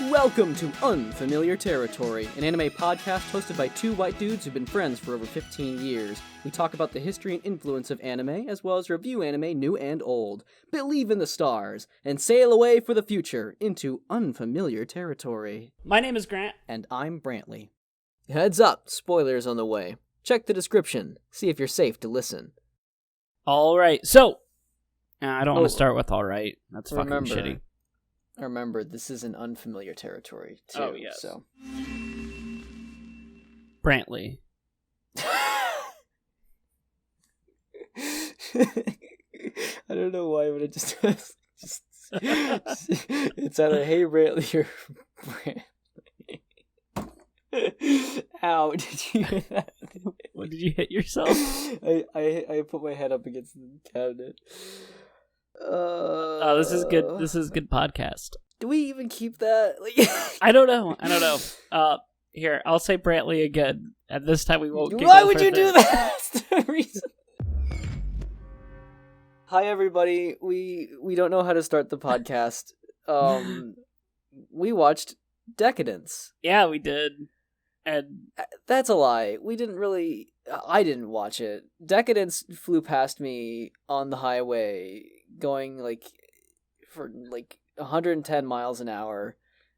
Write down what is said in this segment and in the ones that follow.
Welcome to Unfamiliar Territory, an anime podcast hosted by two white dudes who've been friends for over 15 years. We talk about the history and influence of anime, as well as review anime new and old, believe in the stars, and sail away for the future into unfamiliar territory. My name is Grant. And I'm Brantley. Heads up, spoilers on the way. Check the description, see if you're safe to listen. Alright, so, I don't want to start with alright. That's fucking shitty. Remember, this is an unfamiliar territory, too. Oh, yes. So. Brantley. I don't know why, but it just it's either hey Brantley or Brantley. Ow, did you hear that? What, did you hit yourself? I put my head up against the cabinet. This is good. This is good podcast. Do we even keep that? I don't know. Here, I'll say Brantley again, and this time we won't. Why would you do that? That's the reason. Hi, everybody. We don't know how to start the podcast. We watched Deca-Dence. Yeah, we did, and that's a lie. We didn't really. I didn't watch it. Deca-Dence flew past me on the highway, going for 110 miles an hour,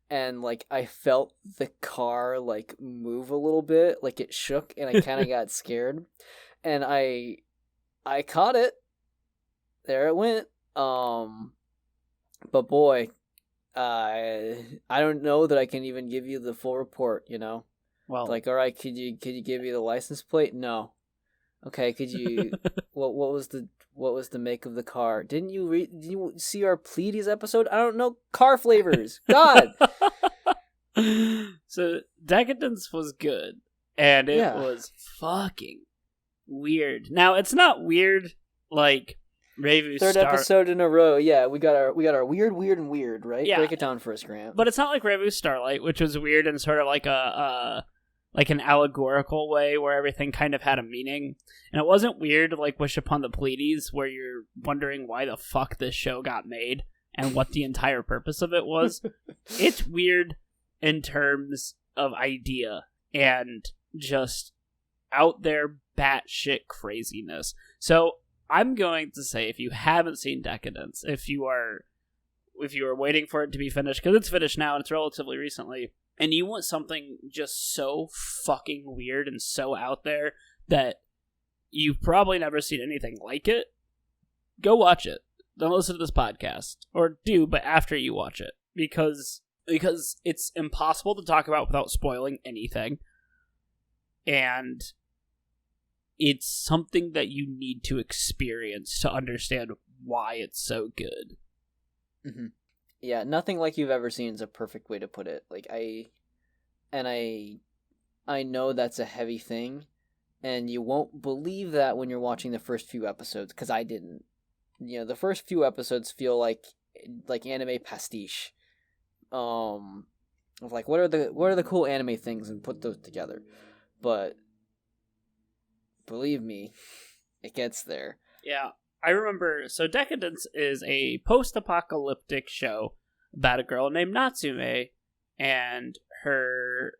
and I felt the car move a little bit, it shook, and I kind of got scared, and I caught it. There it went. But boy, I don't know that I can even give you the full report. Well, all right, could you give me the license plate? No. Okay, could you? what was the make of the car? Didn't you see our Pleiades episode? I don't know car flavors. God. So Deca-Dence was good, and it was fucking weird. Now it's not weird like Revu Third episode in a row. Yeah, we got our weird, and weird, right? Yeah. Break it down for us, Grant. But it's not like Revu Starlight, which was weird in sort of like an allegorical way where everything kind of had a meaning. And it wasn't weird like Wish Upon the Pleiades, where you're wondering why the fuck this show got made and what the entire purpose of it was. It's weird in terms of idea and just out there batshit craziness. So I'm going to say, if you haven't seen Deca-Dence, if you are waiting for it to be finished, because it's finished now and it's relatively recently, and you want something just so fucking weird and so out there that you've probably never seen anything like it, go watch it. Don't listen to this podcast. Or do, but after you watch it. Because it's impossible to talk about without spoiling anything. And it's something that you need to experience to understand why it's so good. Mm-hmm. Yeah, nothing like you've ever seen is a perfect way to put it. I know that's a heavy thing, and you won't believe that when you're watching the first few episodes, because I didn't. The first few episodes feel like anime pastiche. Of what are the cool anime things, and put those together. But believe me, it gets there. Yeah. I remember, so Deca-Dence is a post-apocalyptic show about a girl named Natsume and her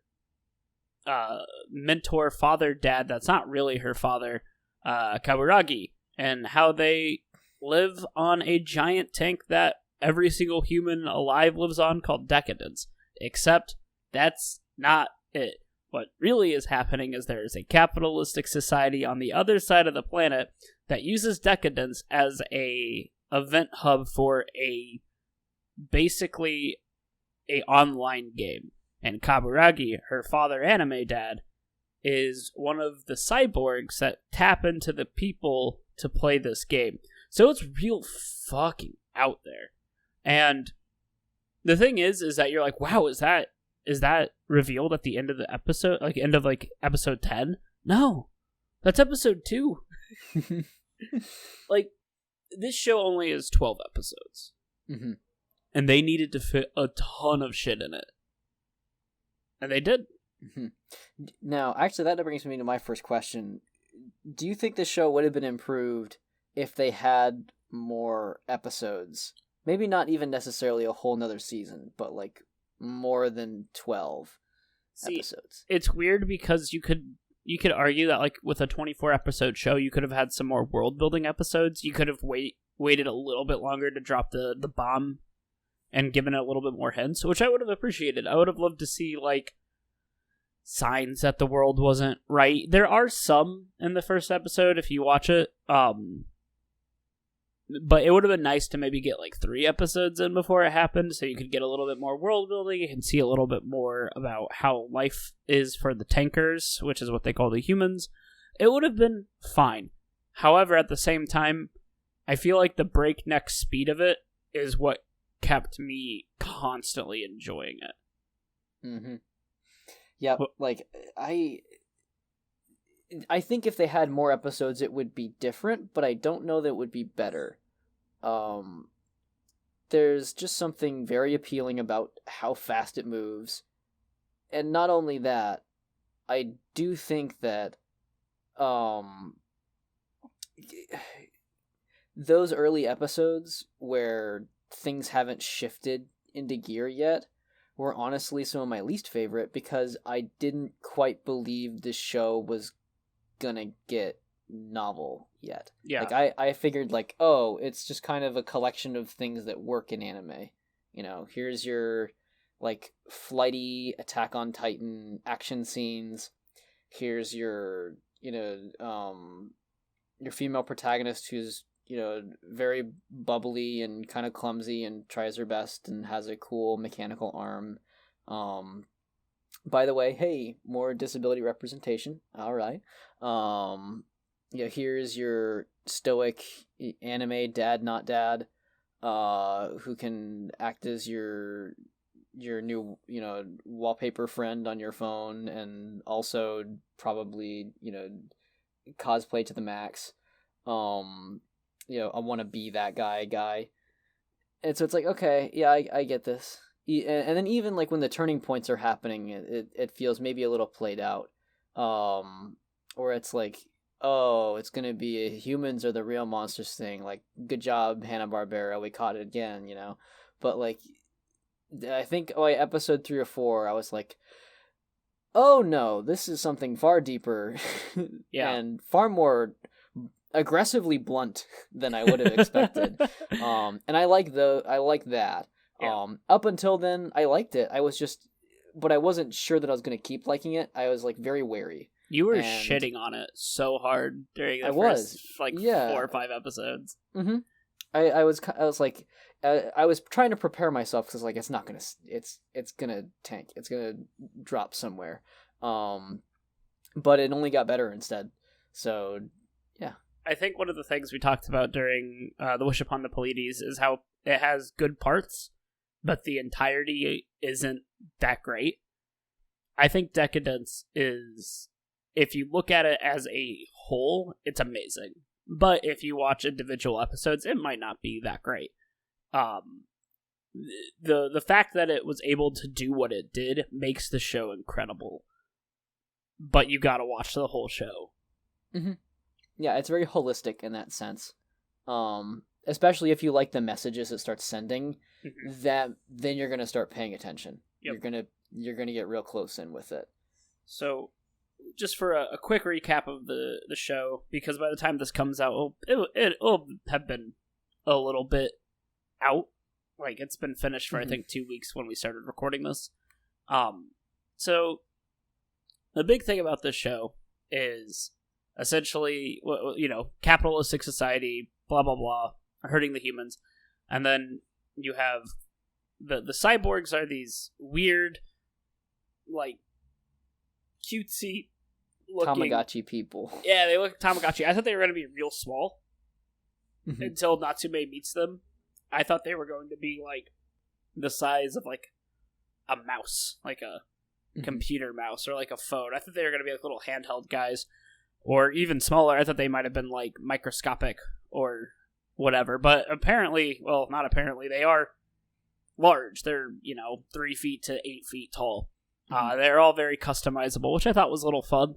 mentor dad that's not really her father, Kaburagi, and how they live on a giant tank that every single human alive lives on called Deca-Dence. Except that's not it. What really is happening is there is a capitalistic society on the other side of the planet that uses Deca-Dence as a event hub for basically a online game. And Kaburagi, her father anime dad, is one of the cyborgs that tap into the people to play this game. So it's real fucking out there. And the thing is that you're like, wow, is that revealed at the end of the episode, end of episode 10? No, that's episode 2. This show only is 12 episodes. Mm-hmm. And they needed to fit a ton of shit in it. And they did. Mm-hmm. Now, actually, that brings me to my first question. Do you think the show would have been improved if they had more episodes? Maybe not even necessarily a whole nother season, but more than 12 See, episodes. It's weird because you could argue that like with a 24 episode show, you could have had some more world building episodes. You could have waited a little bit longer to drop the bomb and given it a little bit more hints, which I would have appreciated. I would have loved to see like signs that the world wasn't right. There are some in the first episode if you watch it. But it would have been nice to maybe get like 3 episodes in before it happened, so you could get a little bit more world building. You can see a little bit more about how life is for the tankers, which is what they call the humans. It would have been fine. However, at the same time, I feel like the breakneck speed of it is what kept me constantly enjoying it. Mm-hmm. Yeah, like I think if they had more episodes, it would be different, but I don't know that it would be better. There's just something very appealing about how fast it moves. And not only that, I do think that those early episodes where things haven't shifted into gear yet were honestly some of my least favorite because I didn't quite believe the show was gonna get novel yet. Yeah. Like I figured like, oh, it's just kind of a collection of things that work in anime. You know, here's your like flighty Attack on Titan action scenes. Here's your, your female protagonist who's, very bubbly and kind of clumsy and tries her best and has a cool mechanical arm. By the way, hey, more disability representation. All right. Here's your stoic anime dad, not dad, who can act as your new, wallpaper friend on your phone and also probably, cosplay to the max. I want to be that guy. And so it's like, okay, yeah, I get this. And then even like when the turning points are happening, it feels maybe a little played out. Or it's like, oh, it's going to be humans are the real monsters thing. Like, good job, Hanna-Barbera, we caught it again, But like, I think episode 3 or 4, I was like, oh no, this is something far deeper and far more aggressively blunt than I would have expected. And I like that. Yeah. Up until then, I liked it. But I wasn't sure that I was going to keep liking it. I was like very wary. You were shitting on it so hard during the first 4 or 5 episodes. Mm-hmm. I was like, I was trying to prepare myself because like it's gonna tank. It's gonna drop somewhere. But it only got better instead. So yeah. I think one of the things we talked about during the Wish Upon the Pleiades is how it has good parts, but the entirety isn't that great. I think Deca-Dence is, if you look at it as a whole, it's amazing. But if you watch individual episodes, it might not be that great. The fact that it was able to do what it did makes the show incredible. But you gotta watch the whole show. Mm-hmm. Yeah, it's very holistic in that sense. Especially if you like the messages it starts sending, then you're gonna start paying attention. Yep. You're gonna get real close in with it. So, just for a quick recap of the show, because by the time this comes out, it'll have been a little bit out. Like, it's been finished for I think 2 weeks when we started recording this. So the big thing about this show is essentially, capitalistic society, blah blah blah, hurting the humans, and then you have the cyborgs are these weird, like, cutesy looking Tamagotchi people. Yeah, they look Tamagotchi. I thought they were going to be real small until Natsume meets them. I thought they were going to be like the size of like a mouse, like a computer mouse or like a phone. I thought they were going to be like little handheld guys, or even smaller. I thought they might have been like microscopic or whatever. But apparently, well, not apparently, they are large. They're 3 feet to 8 feet tall. They're all very customizable, which I thought was a little fun.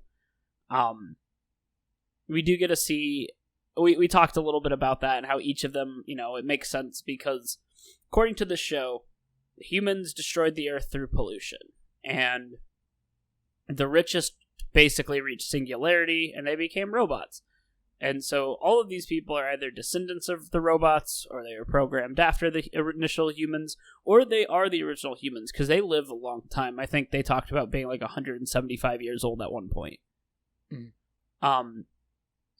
We do get to see, we talked a little bit about that and how each of them, it makes sense because according to the show, humans destroyed the Earth through pollution, and the richest basically reached singularity, and they became robots. And so all of these people are either descendants of the robots, or they were programmed after the initial humans, or they are the original humans, because they live a long time. I think they talked about being like 175 years old at one point.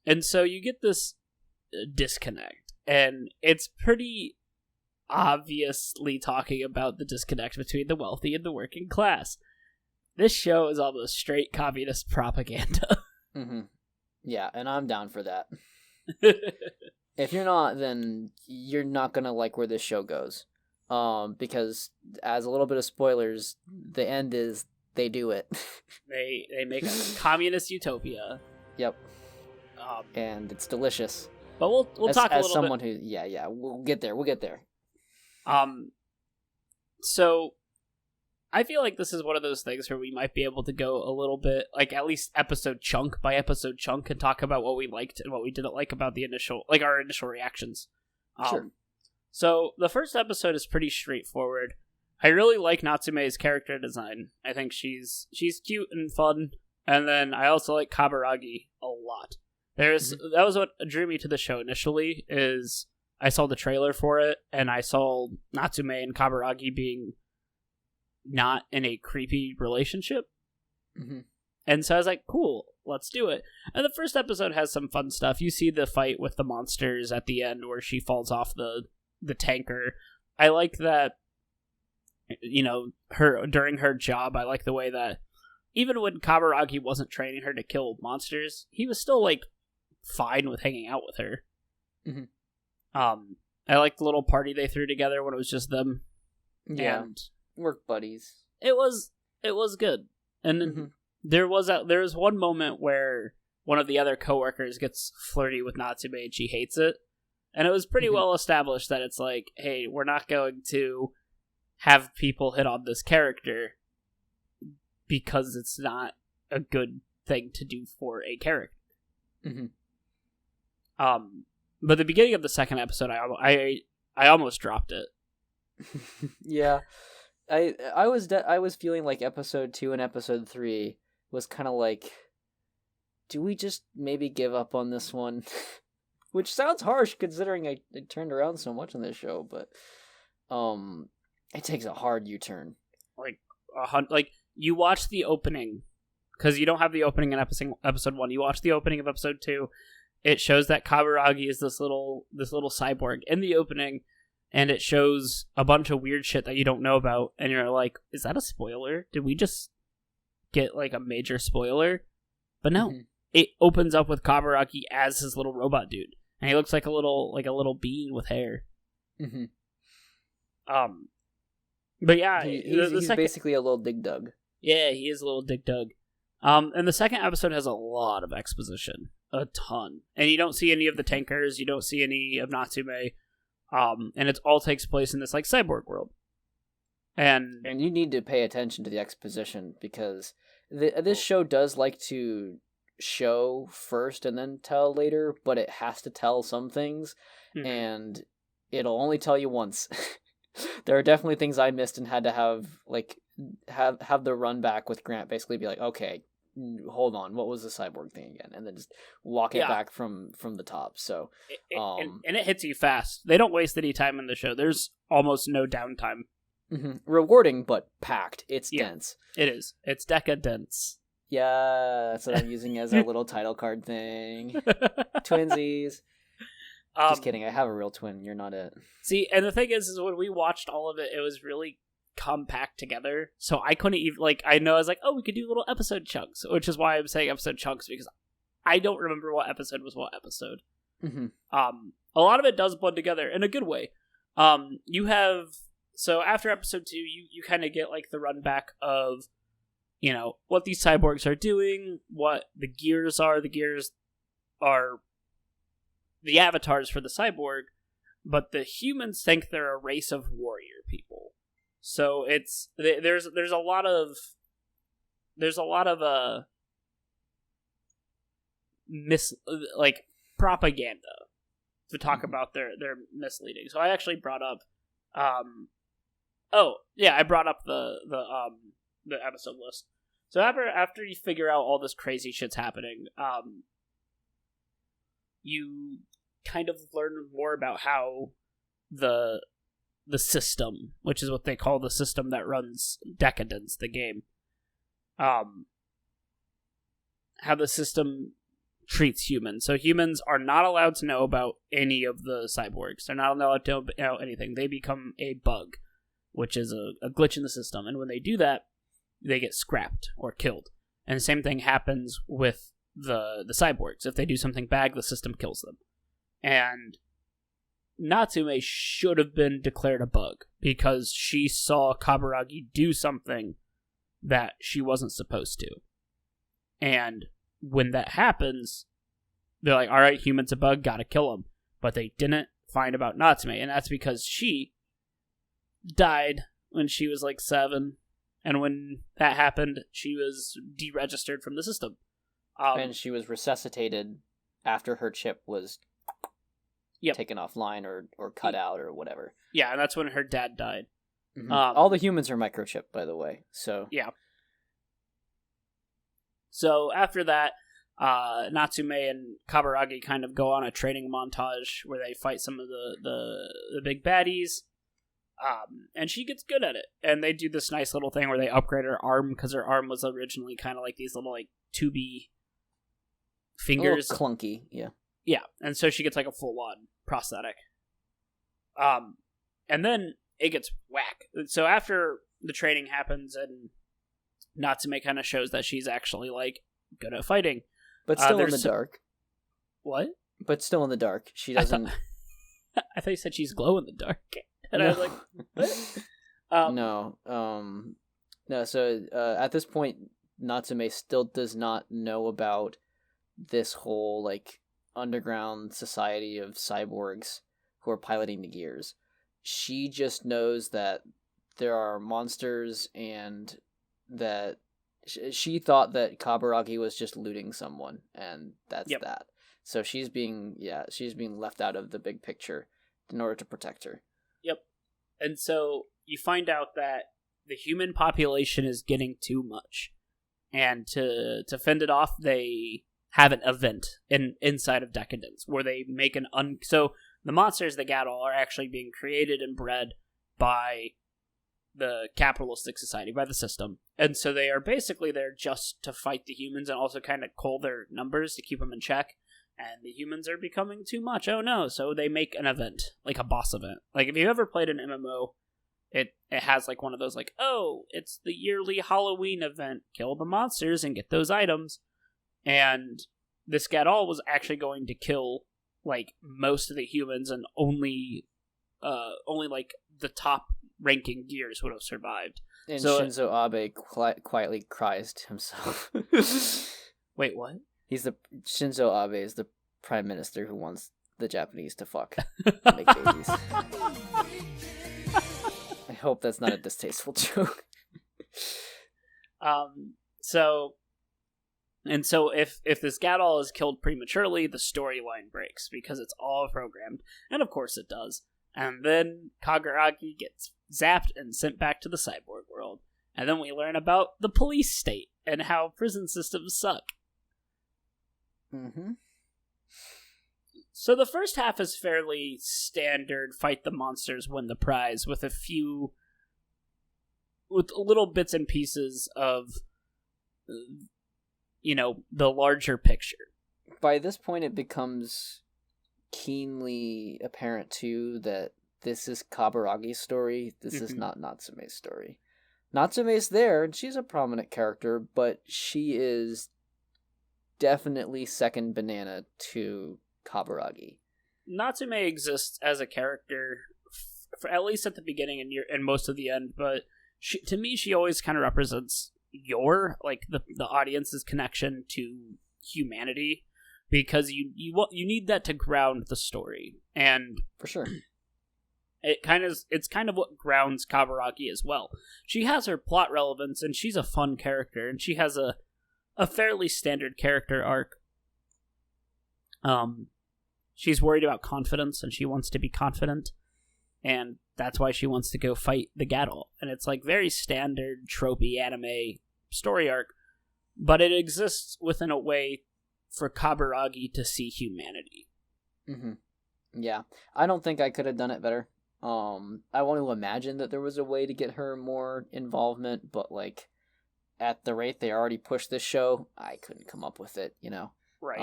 And so you get this disconnect, and it's pretty obviously talking about the disconnect between the wealthy and the working class. This show is almost straight communist propaganda. Yeah, and I'm down for that. If you're not, then you're not gonna like where this show goes. Because as a little bit of spoilers, the end is they do it. They make a communist utopia. Yep. And it's delicious. But we'll talk a little bit. As someone who, yeah, we'll get there. So I feel like this is one of those things where we might be able to go a little bit, like at least episode chunk by episode chunk, and talk about what we liked and what we didn't like about our initial reactions. Sure. So the first episode is pretty straightforward. I really like Natsume's character design. I think she's cute and fun, and then I also like Kaburagi a lot. That was what drew me to the show initially. Is I saw the trailer for it, and I saw Natsume and Kaburagi being not in a creepy relationship. And so I was like, cool, let's do it. And the first episode has some fun stuff. You see the fight with the monsters at the end where she falls off the tanker. I like that, her during her job, I like the way that even when Kaburagi wasn't training her to kill monsters, he was still like fine with hanging out with her. I like the little party they threw together when it was just them. Yeah. And work buddies. It was good. And then there was one moment where one of the other coworkers gets flirty with Natsume and she hates it. And it was pretty well established that it's like, hey, we're not going to have people hit on this character because it's not a good thing to do for a character. But the beginning of the second episode, I almost dropped it. Yeah. I was feeling like episode 2 and episode 3 was kind of like, do we just maybe give up on this one? Which sounds harsh considering I turned around so much on this show, but it takes a hard U-turn. Like you watch the opening, because you don't have the opening in episode 1. You watch the opening of episode 2. It shows that Kaburagi is this little cyborg in the opening, and it shows a bunch of weird shit that you don't know about, and you're like, is that a spoiler? Did we just get like a major spoiler? But no. It opens up with Kaburagi as his little robot dude, and he looks like a little bean with hair. But yeah, he's basically a little Dig Dug. Yeah, he is a little Dig Dug. And the second episode has a lot of exposition. A ton. And you don't see any of the tankers, you don't see any of Natsume. And it all takes place in this like cyborg world. And you need to pay attention to the exposition, because this show does like to show first and then tell later, but it has to tell some things, and it'll only tell you once. There are definitely things I missed and had to have the run back with Grant basically be like, okay, hold on, what was the cyborg thing again, and then just walk it back from the top. So and it hits you fast. They don't waste any time in the show. There's almost no downtime. Rewarding but packed. It's dense. It is. It's Deca-Dence. Yeah, that's what I'm using as a little title card thing. Twinsies. Just kidding, I have a real twin. You're not it. See, and the thing is when we watched all of it, it was really compact together, so I couldn't even I was like, oh, we could do little episode chunks, which is why I'm saying episode chunks, because I don't remember what episode was what episode. A lot of it does blend together in a good way. You have, so after episode 2, you kind of get like the run back of what these cyborgs are doing, what the gears are. The gears are the avatars for the cyborg, but the humans think they're a race of warrior people. So there's a lot of propaganda to talk about their misleading. So I actually brought up Oh, yeah, I brought up the episode list. So after you figure out all this crazy shit's happening, you kind of learn more about how the system, which is what they call the system that runs Deca-Dence, the game, how the system treats humans. So humans are not allowed to know about any of the cyborgs. They're not allowed to know anything. They become a bug, which is a glitch in the system. And when they do that, they get scrapped or killed. And the same thing happens with the cyborgs. If they do something bad, the system kills them. And Natsume should have been declared a bug because she saw Kaburagi do something that she wasn't supposed to. And when that happens, they're like, alright, human's a bug, gotta kill him. But they didn't find about Natsume, and that's because she died when she was like 7. And when that happened, she was deregistered from the system. And she was resuscitated after her chip was taken offline or cut out or whatever. Yeah, and that's when her dad died. Mm-hmm. All the humans are microchipped, by the way. So yeah. So after that, Natsume and Kaburagi kind of go on a training montage where they fight some of the big baddies. And she gets good at it. And they do this nice little thing where they upgrade her arm because her arm was originally kind of like these little like tubey fingers. A little clunky, yeah. Yeah, and so she gets like a full-on prosthetic. And then it gets whack. So after the training happens and Natsume kind of shows that she's actually like good at fighting. But still in the dark. What? But still in the dark. She doesn't... I thought you said she's glow in the dark. And I was like, what? No. So at this point, Natsume still does not know about this whole, like, underground society of cyborgs who are piloting the gears. She just knows that there are monsters and that she thought that Kaburagi was just looting someone, and that's that. So she's being left out of the big picture in order to protect her. Yep. And so you find out that the human population is getting too much. And to fend it off, they have an event inside of Deca-Dence where they make so the monsters they got all are actually being created and bred by the capitalistic society, by the system. And so they are basically there just to fight the humans and also kind of cull their numbers to keep them in check. And the humans are becoming too much. Oh no. So they make an event, like a boss event. Like if you ever played an MMO, it has like one of those like, oh, it's the yearly Halloween event. Kill the monsters and get those items. And this Gadol was actually going to kill like most of the humans, and only like the top ranking gears would have survived. And so, Shinzo Abe quietly cries to himself. Wait, what? Shinzo Abe is the prime minister who wants the Japanese to fuck and make babies. I hope that's not a distasteful joke. So if this Gadol is killed prematurely, the storyline breaks because it's all programmed, and of course it does. And then Kaburagi gets zapped and sent back to the cyborg world, and then we learn about the police state and how prison systems suck. Mm-hmm. So the first half is fairly standard, fight the monsters, win the prize, with little bits and pieces of, the larger picture. By this point, it becomes keenly apparent, too, that this is Kaburagi's story. This is not Natsume's story. Natsume's there, and she's a prominent character, but she is definitely second banana to Kaburagi. Natsume exists as a character, for at least at the beginning and most of the end, but to me, she always kind of represents the audience's connection to humanity, because you need that to ground the story, and for sure, it's kind of what grounds Kaburagi as well. She has her plot relevance, and she's a fun character, and she has a fairly standard character arc. She's worried about confidence, and she wants to be confident, and that's why she wants to go fight the Gattle. And it's like very standard, tropey anime story arc, but it exists within a way for Kaburagi to see humanity. Mm-hmm. Yeah, I don't think I could have done it better. I want to imagine that there was a way to get her more involvement, but like at the rate they already pushed this show, I couldn't come up with it, you know. Right.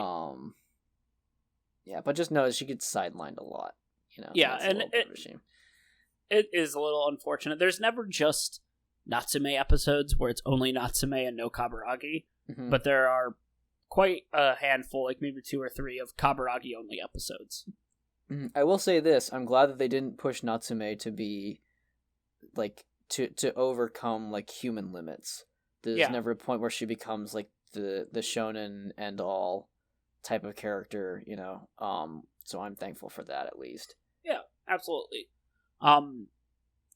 Yeah, but just know she gets sidelined a lot, you know. Yeah, so and it is a little unfortunate. There's never just Natsume episodes where it's only Natsume and no Kaburagi, mm-hmm. but there are quite a handful, like maybe 2 or 3 of Kaburagi only episodes. I will say this: I'm glad that they didn't push Natsume to be like to overcome like human limits. There's never a point where she becomes like the shonen and all type of character, you know. So I'm thankful for that at least. Yeah, absolutely.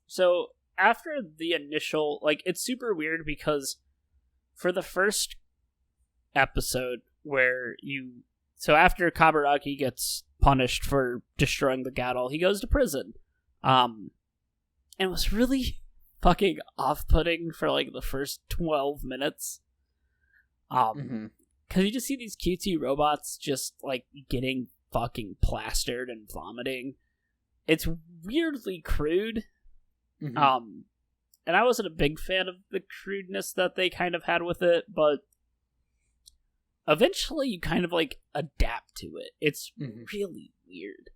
So after the initial, like, it's super weird because for the first episode so after Kaburagi gets punished for destroying the Gattle, he goes to prison. And it was really fucking off-putting for like the first 12 minutes. Because you just see these cutesy robots just like getting fucking plastered and vomiting. It's weirdly crude. And I wasn't a big fan of the crudeness that they kind of had with it, but eventually you kind of like adapt to it. It's really weird.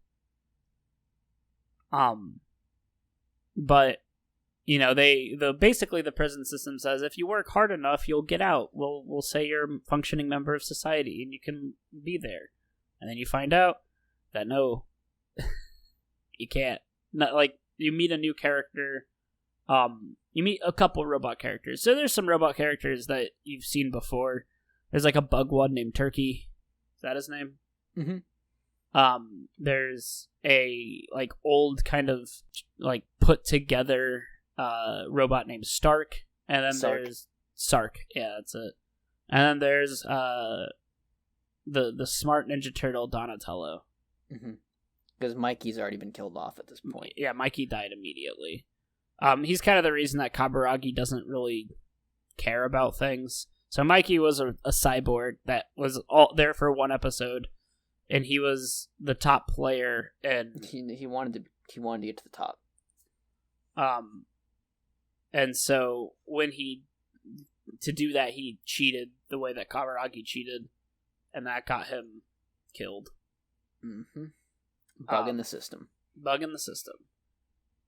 But you know, basically the prison system says if you work hard enough, you'll get out. We'll say you're a functioning member of society and you can be there. And then you find out that no, you can't. Not like you meet a new character. You meet a couple robot characters. So there's some robot characters that you've seen before. There's like a bug one named Turkey. Is that his name? There's a like old kind of like put together robot named Stark, and then there's Sark. Yeah, that's it. And then there's the smart Ninja Turtle Donatello. Because Mikey's already been killed off at this point. Yeah, Mikey died immediately. He's kind of the reason that Kaburagi doesn't really care about things. So Mikey was a cyborg that was all there for one episode, and he was the top player, and he wanted to get to the top. And so to do that, he cheated the way that Kaburagi cheated, and that got him killed. Bug in the system.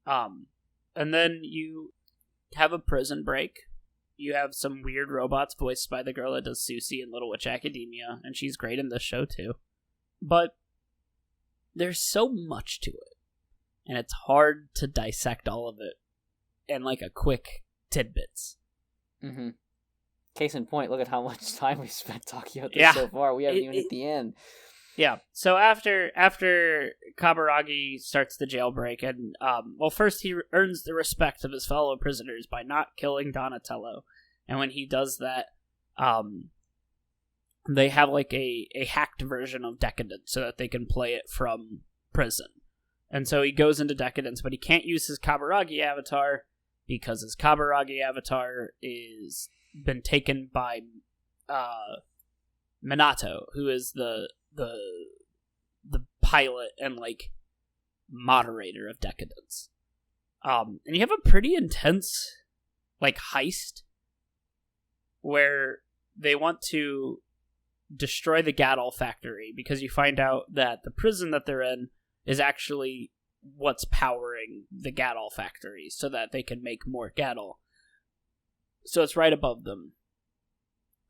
And then you have a prison break. You have some weird robots voiced by the girl that does Susie in Little Witch Academia, and she's great in this show too. But there's so much to it, and it's hard to dissect all of it in like a quick tidbits. Case in point, look at how much time we spent talking about this so far. We haven't even hit the end. Yeah. So after Kaburagi starts the jailbreak, and first he earns the respect of his fellow prisoners by not killing Donatello, and when he does that, they have like a hacked version of Deca-Dence so that they can play it from prison. And so he goes into Deca-Dence, but he can't use his Kaburagi avatar because his Kaburagi avatar is been taken by Minato, who is the pilot and like moderator of Deca-Dence. And you have a pretty intense like heist where they want to destroy the Gattle factory because you find out that the prison that they're in is actually what's powering the Gattle factory so that they can make more Gattle. So it's right above them.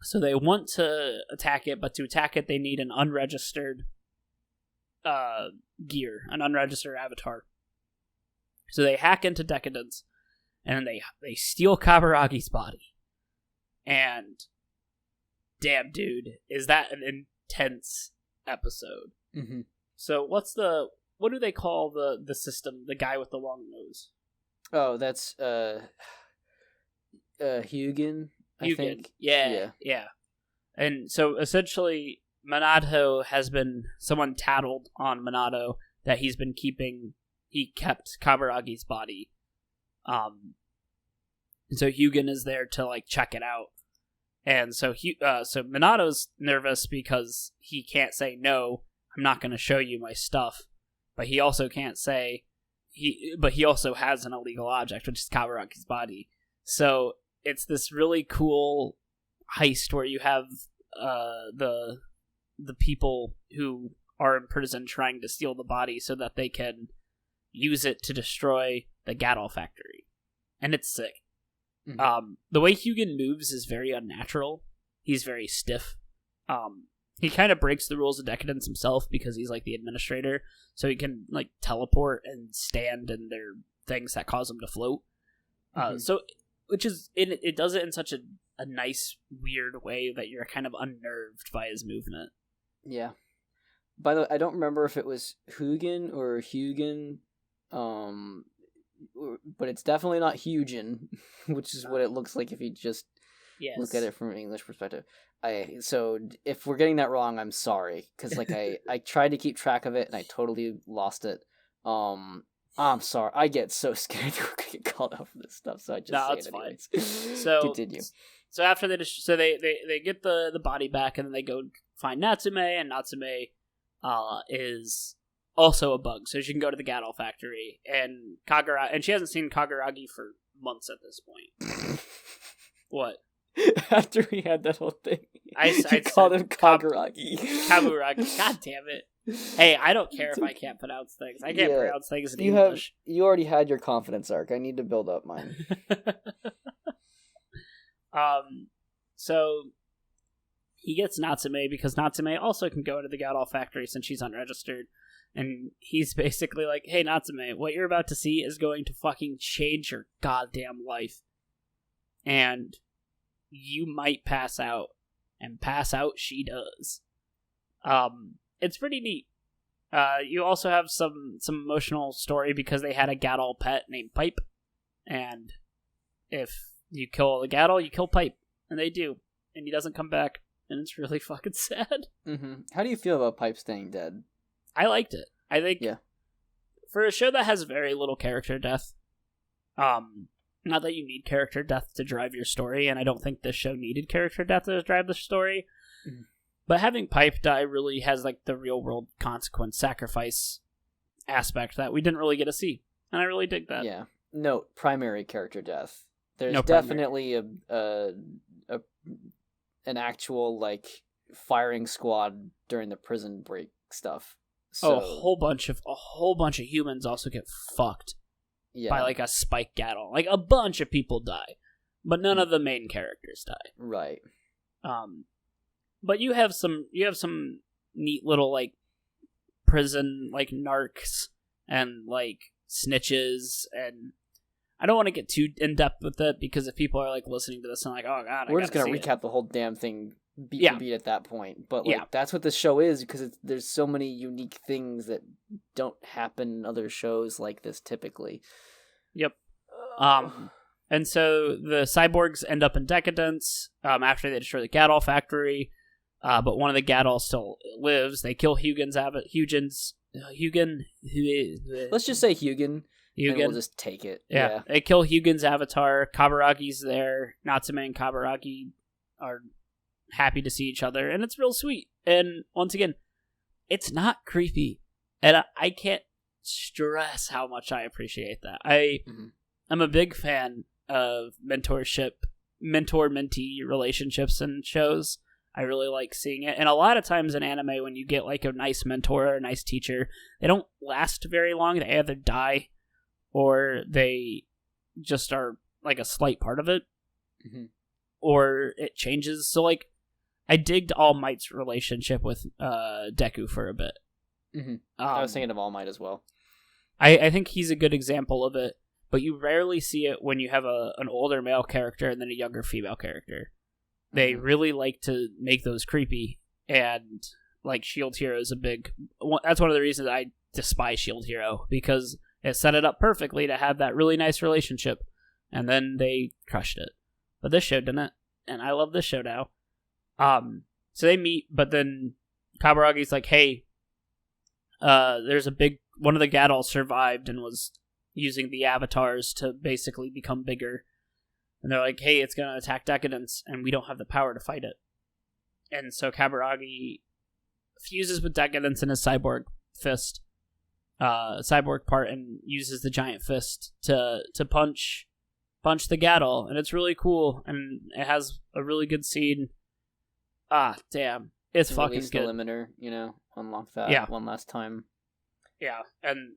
So they want to attack it, but to attack it, they need an unregistered gear, an unregistered avatar. So they hack into Deca-Dence, and they steal Kaburagi's body. And damn, dude, is that an intense episode? So what do they call the system? The guy with the long nose? Oh, that's Hugin. I think. Yeah. And so essentially, someone tattled on Minato that he's been keeping he kept Kaburagi's body. So Hugin is there to like check it out, and so so Minato's nervous because he can't say no. I'm not going to show you my stuff, but he also can't say But he also has an illegal object, which is Kaburagi's body. So it's this really cool heist where you have the people who are in prison trying to steal the body so that they can use it to destroy the Gatol factory, and it's sick. Mm-hmm. The way Hugin moves is very unnatural. He's very stiff. He kind of breaks the rules of Deca-Dence himself because he's like the administrator, so he can like teleport and stand, and there are things that cause him to float. So, which is it does it in such a nice, weird way that you're kind of unnerved by his movement. Yeah. By the way, I don't remember if it was Hugin or Hugin, but it's definitely not Hugin, which is what it looks like if you just look at it from an English perspective. So if we're getting that wrong, I'm sorry, because like I tried to keep track of it and I totally lost it. I'm sorry. I get so scared to get called out for this stuff, so I just say it anyways. Fine. So continue. So after they get the body back, and then they go find Natsume, and Natsume is also a bug, so she can go to the Gatol factory, and and she hasn't seen Kaguragi for months at this point. What? After we had that whole thing, I called him Kaguragi. Kaburagi. God damn it! Hey, I don't care if I can't pronounce things. I can't pronounce things in English. You already had your confidence arc. I need to build up mine. So he gets Natsume because Natsume also can go into the Gatol factory since she's unregistered. And he's basically like, hey, Natsume, what you're about to see is going to fucking change your goddamn life. And you might pass out. And pass out she does. It's pretty neat. You also have some emotional story because they had a Gatol pet named Pipe. And if you kill the Gatol, you kill Pipe. And they do. And he doesn't come back. And it's really fucking sad. Mm-hmm. How do you feel about Pipe staying dead? I liked it. I think for a show that has very little character death, not that you need character death to drive your story, and I don't think this show needed character death to drive the story, but having Pipe die really has like the real world consequence sacrifice aspect that we didn't really get to see, and I really dig that. Yeah. No primary character death. There's definitely an actual like firing squad during the prison break stuff. So, a whole bunch of humans also get fucked by like a spike Gatol. Like a bunch of people die, but none of the main characters die. Right. But you have some neat little like prison like narcs and like snitches, and I don't want to get too in depth with it because if people are like listening to this and like, oh god, we're just gonna recap the whole damn thing. Beat for beat at that point, but like that's what this show is because there's so many unique things that don't happen in other shows like this typically. Yep. And so the cyborgs end up in Deca-Dence after they destroy the Gatol factory, but one of the Gatol still lives. They kill Hugin. Let's just say Hugin. And we'll just take it. Yeah. They kill Hugin's avatar. Kaburagi's there. Natsume and Kaburagi are happy to see each other, and it's real sweet. And once again, it's not creepy, and I can't stress how much I appreciate that. I'm a big fan of mentor-mentee relationships in shows. I really like seeing it, and a lot of times in anime, when you get like a nice mentor or a nice teacher, they don't last very long. They either or they just are like a slight part of it, or it changes. So like, I digged All Might's relationship with Deku for a bit. I was thinking of All Might as well. I think he's a good example of it, but you rarely see it when you have an older male character and then a younger female character. They really like to make those creepy, and like Shield Hero is that's one of the reasons I despise Shield Hero, because it set it up perfectly to have that really nice relationship, and then they crushed it. But this show didn't, and I love this show now. So they meet, but then Kaburagi's like, hey, there's a big one of the Gadol survived and was using the avatars to basically become bigger. And they're like, hey, it's going to attack Deca-Dence, and we don't have the power to fight it. And so Kaburagi fuses with Deca-Dence in his cyborg fist, cyborg part, and uses the giant fist to punch the Gadol. And it's really cool, and it has a really good scene. Ah, damn. It's fucking Release good. The limiter, unlock that one last time. Yeah, and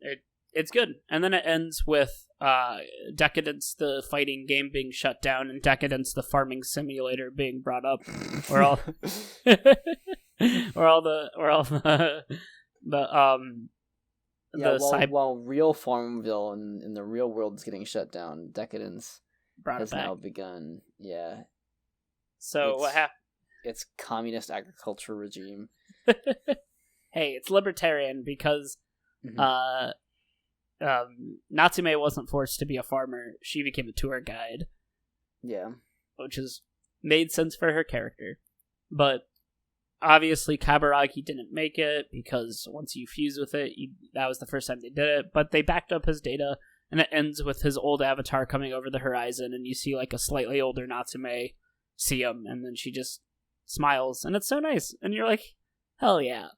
it's good. And then it ends with Deca-Dence, the fighting game, being shut down, and Deca-Dence, the farming simulator, being brought up, where all while real Farmville in the real world is getting shut down, Deca-Dence has now begun. Yeah. So what happened? It's communist agriculture regime. Hey, it's libertarian because Natsume wasn't forced to be a farmer. She became a tour guide. Yeah. Which is made sense for her character. But obviously Kaburagi didn't make it because once you fuse with it, that was the first time they did it. But they backed up his data, and it ends with his old avatar coming over the horizon, and you see like a slightly older Natsume see him, and then she just smiles, and it's so nice. And you're like, hell yeah.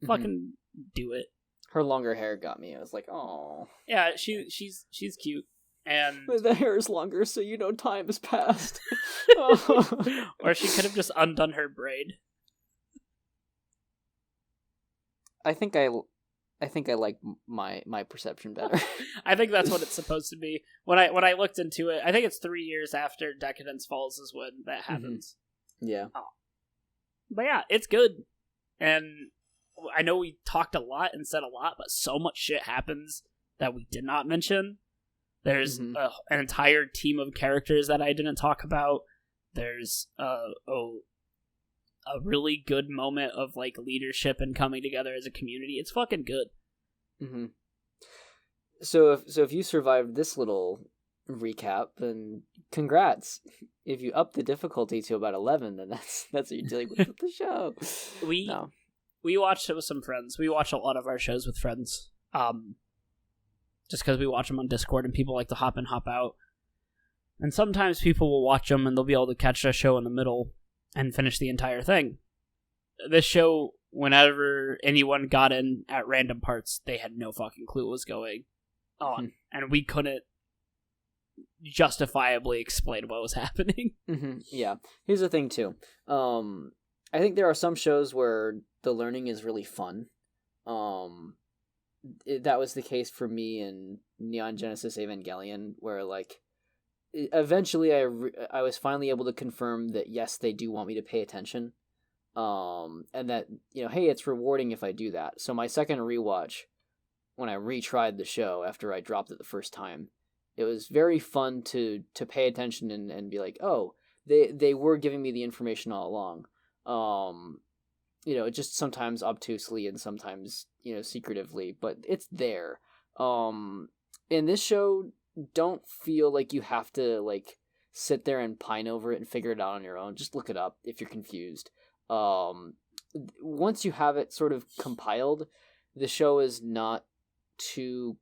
Fucking do it. Her longer hair got me. I was like, oh. Yeah, she's cute. And the hair is longer, so time has passed. Or she could have just undone her braid. I think I like my perception better. I think that's what it's supposed to be. When I looked into it, I think it's 3 years after Deca-Dence Falls is when that happens. Yeah. Oh. But yeah, it's good. And I know we talked a lot and said a lot, but so much shit happens that we did not mention. There's an entire team of characters that I didn't talk about. There's a really good moment of like leadership and coming together as a community. It's fucking good. Mm-hmm. So if you survived this little recap, then congrats. If you up the difficulty to about 11, then that's what you're dealing with the show. We watched it with some friends. We watch a lot of our shows with friends. Just because we watch them on Discord and people like to hop in, hop out. And sometimes people will watch them and they'll be able to catch a show in the middle and finish the entire thing. This show, whenever anyone got in at random parts, they had no fucking clue what was going on. And we couldn't justifiably explain what was happening. Yeah. Here's the thing, too. I think there are some shows where the learning is really fun. That was the case for me in Neon Genesis Evangelion, where like eventually I was finally able to confirm that yes, they do want me to pay attention, and that hey, it's rewarding if I do that. So my second rewatch, when I retried the show after I dropped it the first time, it was very fun to pay attention and be like, oh, they were giving me the information all along. Just sometimes obtusely and sometimes, secretively, but it's there. In this show, don't feel like you have to, like, sit there and pine over it and figure it out on your own. Just look it up if you're confused. Once you have it sort of compiled, the show is not too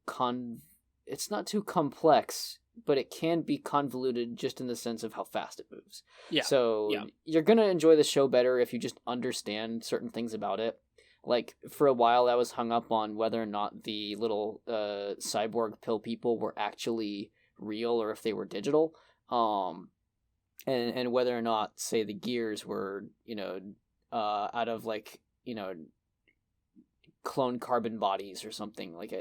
it's not too complex, but it can be convoluted just in the sense of how fast it moves. Yeah. So you're going to enjoy the show better if you just understand certain things about it. Like, for a while, I was hung up on whether or not the little cyborg pill people were actually real or if they were digital. And whether or not, say, the gears were, out of, like, clone carbon bodies or something. Like,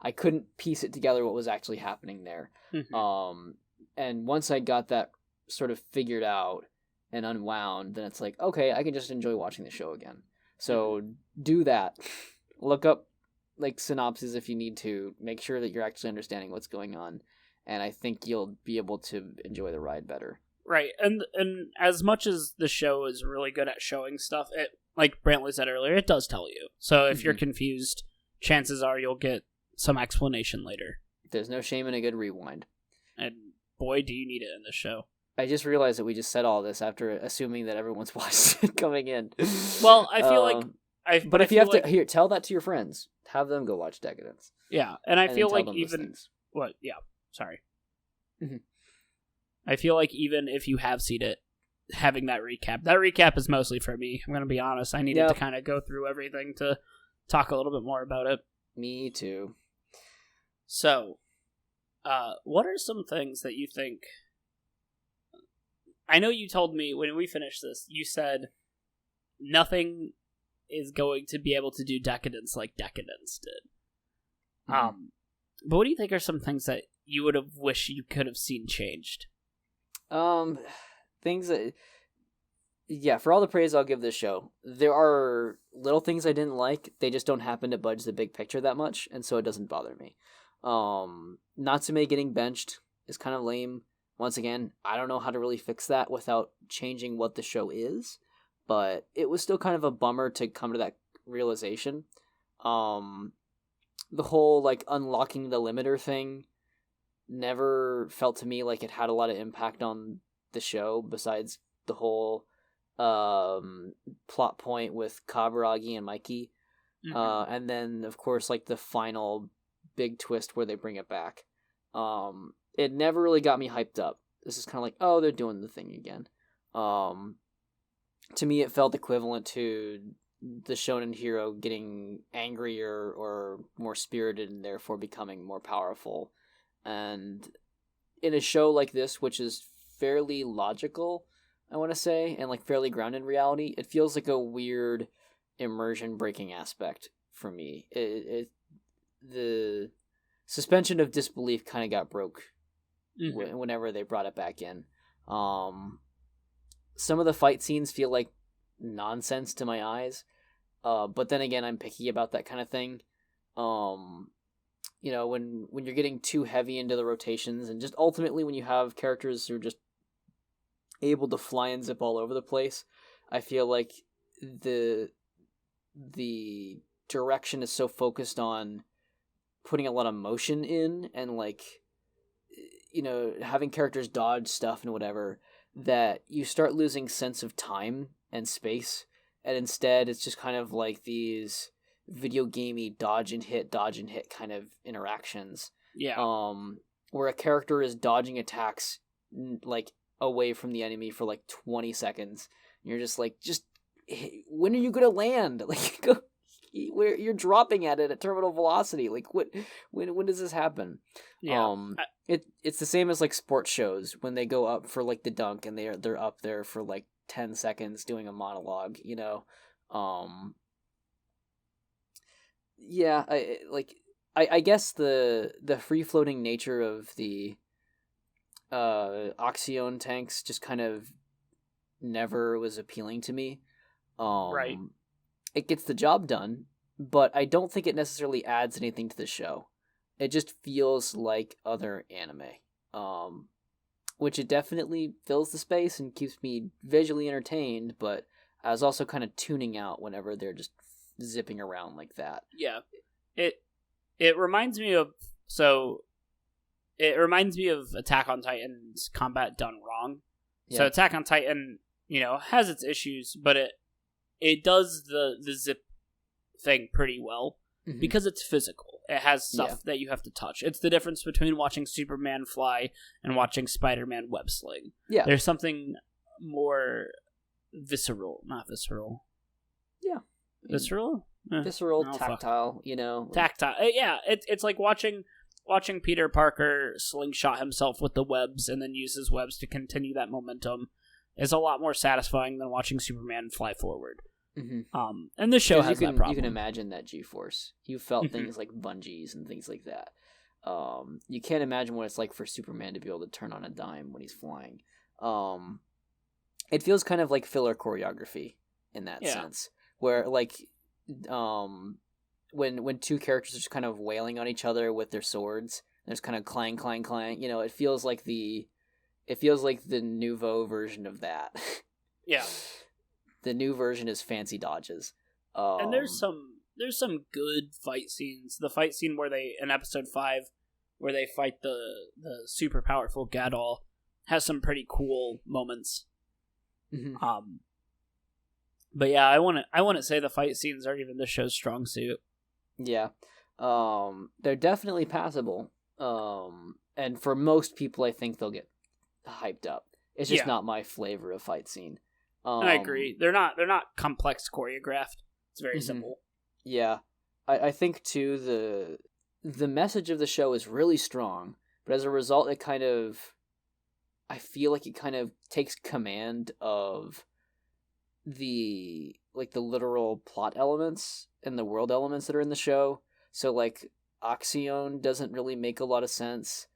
I couldn't piece it together what was actually happening there. And once I got that sort of figured out and unwound, then it's like, okay, I can just enjoy watching the show again. So do that. Look up like synopses if you need to. Make sure that you're actually understanding what's going on, and I think you'll be able to enjoy the ride better. Right, and as much as the show is really good at showing stuff, it, like Brantley said earlier, it does tell you. So if you're confused, chances are you'll get some explanation later. There's no shame in a good rewind. And boy, do you need it in this show. I just realized that we just said all this after assuming that everyone's watched it coming in. Well, I feel like... But if you have to... Here, tell that to your friends. have them go watch Decadence. Yeah, and I And feel then tell like them those even things. what? Yeah, sorry. Mhm. I feel like even if you have seen it, having that recap is mostly for me. I'm gonna be honest. I needed to kind of go through everything to talk a little bit more about it. Me too. So, what are some things that you think? I know you told me when we finished this, you said nothing is going to be able to do Decadence like Decadence did. Mm-hmm. But what do you think are some things that you would have wished you could have seen changed? Things that, yeah, for all the praise I'll give this show, there are little things I didn't like. They just don't happen to budge the big picture that much, and so it doesn't bother me. Natsume getting benched is kind of lame. Once again, I don't know how to really fix that without changing what the show is, but it was still kind of a bummer to come to that realization. The whole, like, unlocking the limiter thing never felt to me like it had a lot of impact on the show, besides the whole plot point with Kaburagi and Mikey. Mm-hmm. And then, of course, like, the final big twist where they bring it back. It never really got me hyped up. This is kind of like, oh, they're doing the thing again. To me, it felt equivalent to the shonen hero getting angrier or more spirited and therefore becoming more powerful. And in a show like this, which is fairly logical, I want to say, and like fairly grounded in reality, it feels like a weird immersion breaking aspect for me. The suspension of disbelief kind of got broke whenever they brought it back in. Some of the fight scenes feel like nonsense to my eyes, but then again, I'm picky about that kind of thing. You know, when you're getting too heavy into the rotations, and just ultimately when you have characters who are just able to fly and zip all over the place, I feel like the direction is so focused on putting a lot of motion in and, like, you know, having characters dodge stuff and whatever, that you start losing sense of time and space, and instead it's just kind of like these video gamey dodge and hit kind of interactions. Yeah. Where a character is dodging attacks like away from the enemy for like 20 seconds. And you're just like, when are you gonna land? Like, go, where you're dropping at it at terminal velocity. Like, when does this happen? Yeah. It's the same as like sports shows when they go up for like the dunk and they're up there for like 10 seconds doing a monologue, you know. Yeah, I guess the free floating nature of the Oxyon tanks just kind of never was appealing to me. Right. It gets the job done, but I don't think it necessarily adds anything to the show. It just feels like other anime. Which it definitely fills the space and keeps me visually entertained, but I was also kind of tuning out whenever they're just zipping around like that. Yeah. It reminds me of Attack on Titan's combat done wrong. Yeah. So Attack on Titan, you know, has its issues, but it does the zip thing pretty well because it's physical. It has stuff that you have to touch. It's the difference between watching Superman fly and watching Spider-Man web sling. Yeah. There's something more visceral, not visceral. Yeah. Visceral? Visceral, tactile, you know. Tactile. Yeah, it's like watching Peter Parker slingshot himself with the webs and then use his webs to continue that momentum is a lot more satisfying than watching Superman fly forward. And this show has that problem. You can imagine that G-force. You felt things like bungees and things like that. You can't imagine what it's like for Superman to be able to turn on a dime when he's flying. It feels kind of like filler choreography in that sense, where like when two characters are just kind of wailing on each other with their swords, there's kind of clang, clang, clang. You know, it feels like the nouveau version of that. Yeah. The new version is fancy dodges. And there's some good fight scenes. The fight scene in episode 5, where they fight the super powerful Gadol, has some pretty cool moments. But yeah, I want to say the fight scenes are even the show's strong suit. Yeah. They're definitely passable. And for most people, I think they'll get hyped up. It's just not my flavor of fight scene. I agree. They're not complex choreographed. It's very simple. Yeah. I think too the message of the show is really strong, but as a result I feel like it kind of takes command of the literal plot elements and the world elements that are in the show. So like Oxyon doesn't really make a lot of sense,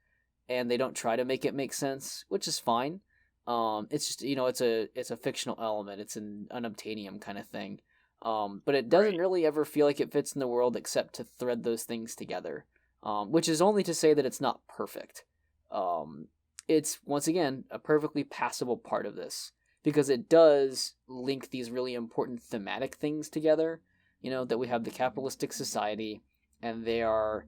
and they don't try to make it make sense, which is fine. It's just it's a fictional element. It's an unobtainium kind of thing. But it doesn't really ever feel like it fits in the world except to thread those things together. Which is only to say that it's not perfect. It's once again a perfectly passable part of this, because it does link these really important thematic things together. That we have the capitalistic society, and they are,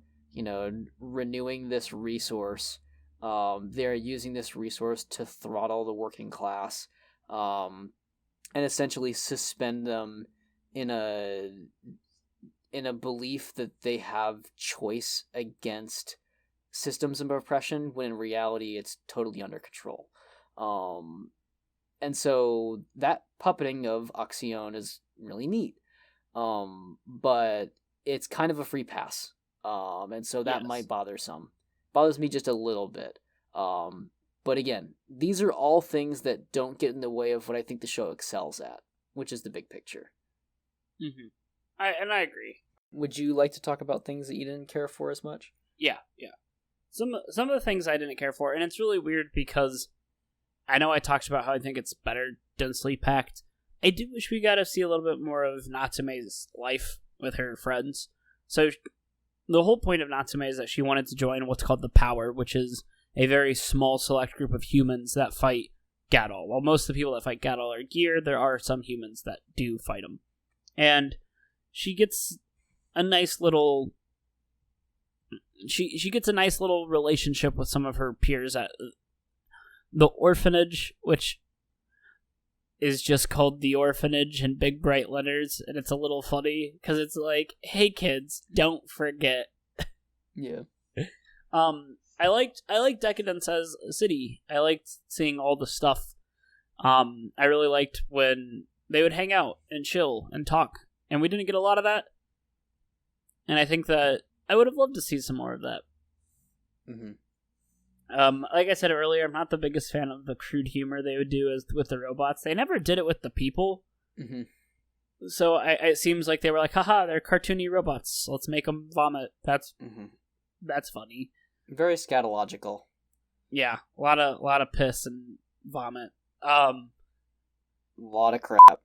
renewing this resource. They're using this resource to throttle the working class, and essentially suspend them in a belief that they have choice against systems of oppression, when in reality it's totally under control. And so that puppeting of Oxyon is really neat. But it's kind of a free pass. And so that might bother some. Bothers me just a little bit. But again, these are all things that don't get in the way of what I think the show excels at, which is the big picture. Mm-hmm. I agree. Would you like to talk about things that you didn't care for as much? Yeah. Some of the things I didn't care for, and it's really weird because I know I talked about how I think it's better densely packed. I do wish we got to see a little bit more of Natsume's life with her friends. So the whole point of Natsume is that she wanted to join what's called the Power, which is a very small select group of humans that fight Gadol. While most of the people that fight Gadol are gear, there are some humans that do fight him. And she gets a nice little... She gets a nice little relationship with some of her peers at the orphanage, which is just called the orphanage in big bright letters, and it's a little funny because it's like, hey kids, don't forget. Yeah. I liked Deca-Dence as a city. I liked seeing all the stuff. I really liked when they would hang out and chill and talk, and we didn't get a lot of that. And I think that I would have loved to see some more of that. Mm-hmm. Like I said earlier, I'm not the biggest fan of the crude humor they would do with the robots. They never did it with the people. Mm-hmm. So it seems like they were like, haha, they're cartoony robots. Let's make them vomit. That's funny. Very scatological. Yeah, a lot of piss and vomit. A lot of crap.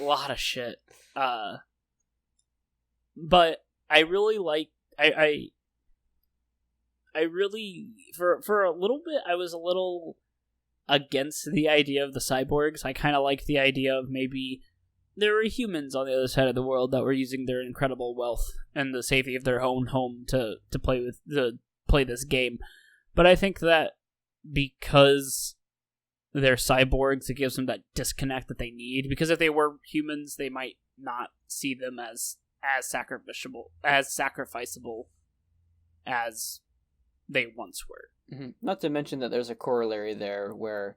A lot of shit. But I really like I really for a little bit I was a little against the idea of the cyborgs. I kind of liked the idea of maybe there were humans on the other side of the world that were using their incredible wealth and the safety of their own home to play this game. But I think that because they're cyborgs, it gives them that disconnect that they need. Because if they were humans, they might not see them as sacrificable as they once were. Mm-hmm. Not to mention that there's a corollary there where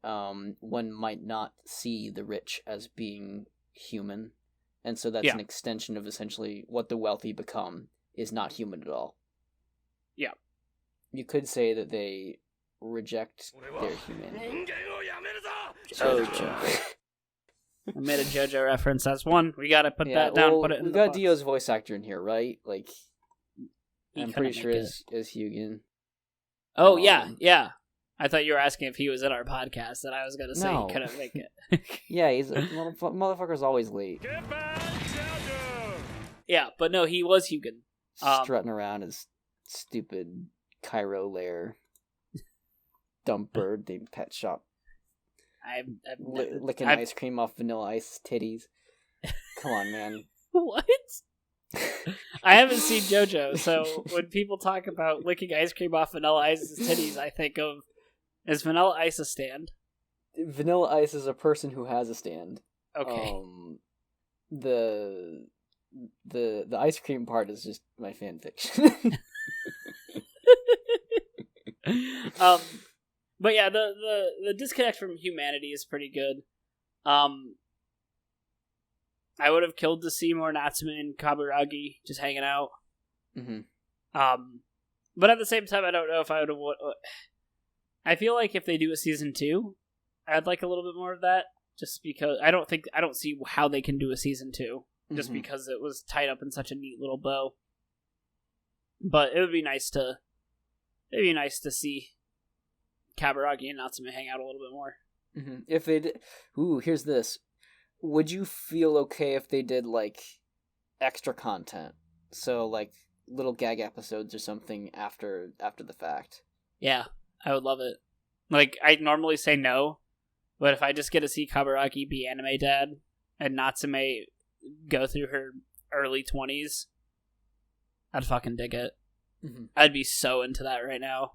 one might not see the rich as being human, and so that's an extension of essentially what the wealthy become is not human at all. Yeah. You could say that they reject their humanity. JoJo. I made a JoJo reference. That's one. We gotta put that down. Well, put it in we the got box. Dio's voice actor in here, right? Like, I'm pretty sure is Hugin. Oh yeah. I thought you were asking if he was at our podcast, and I was gonna say he couldn't make it. Yeah, he's motherfucker's always late. Yeah, but no, he was Hugin. Strutting around his stupid Cairo lair. Dumb bird named Pet Shop. Licking ice cream off Vanilla Ice titties. Come on, man. What? I haven't seen JoJo, so when people talk about licking ice cream off Vanilla Ice's titties, I think of, is Vanilla Ice a stand? Vanilla Ice is a person who has a stand. Okay. the ice cream part is just my fan fiction. But yeah, the disconnect from humanity is pretty good. I would have killed to see more Natsume and Kaburagi just hanging out. Mm-hmm. But at the same time, I don't know if I would have. I feel like if they do a season 2, I'd like a little bit more of that. Just because I don't see how they can do a season 2, just because it was tied up in such a neat little bow. But it would be nice to. It'd be nice to see Kaburagi and Natsume hang out a little bit more. Mm-hmm. If they did, here's this. Would you feel okay if they did like extra content? So like little gag episodes or something after the fact. Yeah, I would love it. Like I normally say no, but if I just get to see Kaburagi be anime dad and Natsume go through her early 20s, I'd fucking dig it. Mm-hmm. I'd be so into that right now.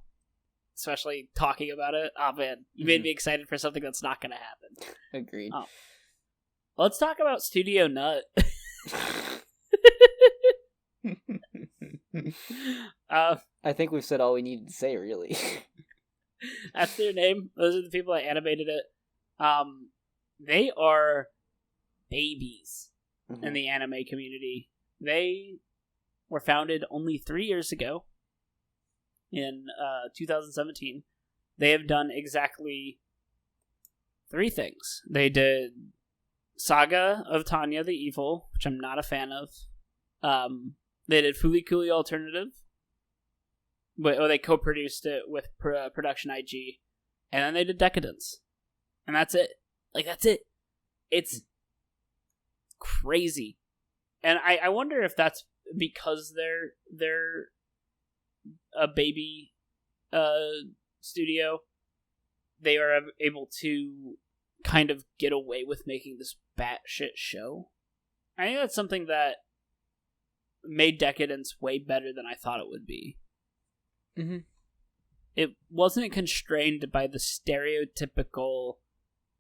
Especially talking about it. Oh man, you made me excited for something that's not going to happen. Agreed. Oh. Let's talk about Studio Nut. I think we've said all we needed to say, really. That's their name. Those are the people that animated it. They are babies in the anime community. They were founded only 3 years ago in 2017. They have done exactly 3 things. They did Saga of Tanya the Evil, which I'm not a fan of. They did Fooly Cooly Alternative. They co-produced it with Production IG. And then they did Deca-Dence. And that's it. Like, that's it. It's crazy. And I wonder if that's because they're a baby studio. They are able to kind of get away with making this batshit show. I think that's something that made Deca-Dence way better than I thought it would be. Mm-hmm. It wasn't constrained by the stereotypical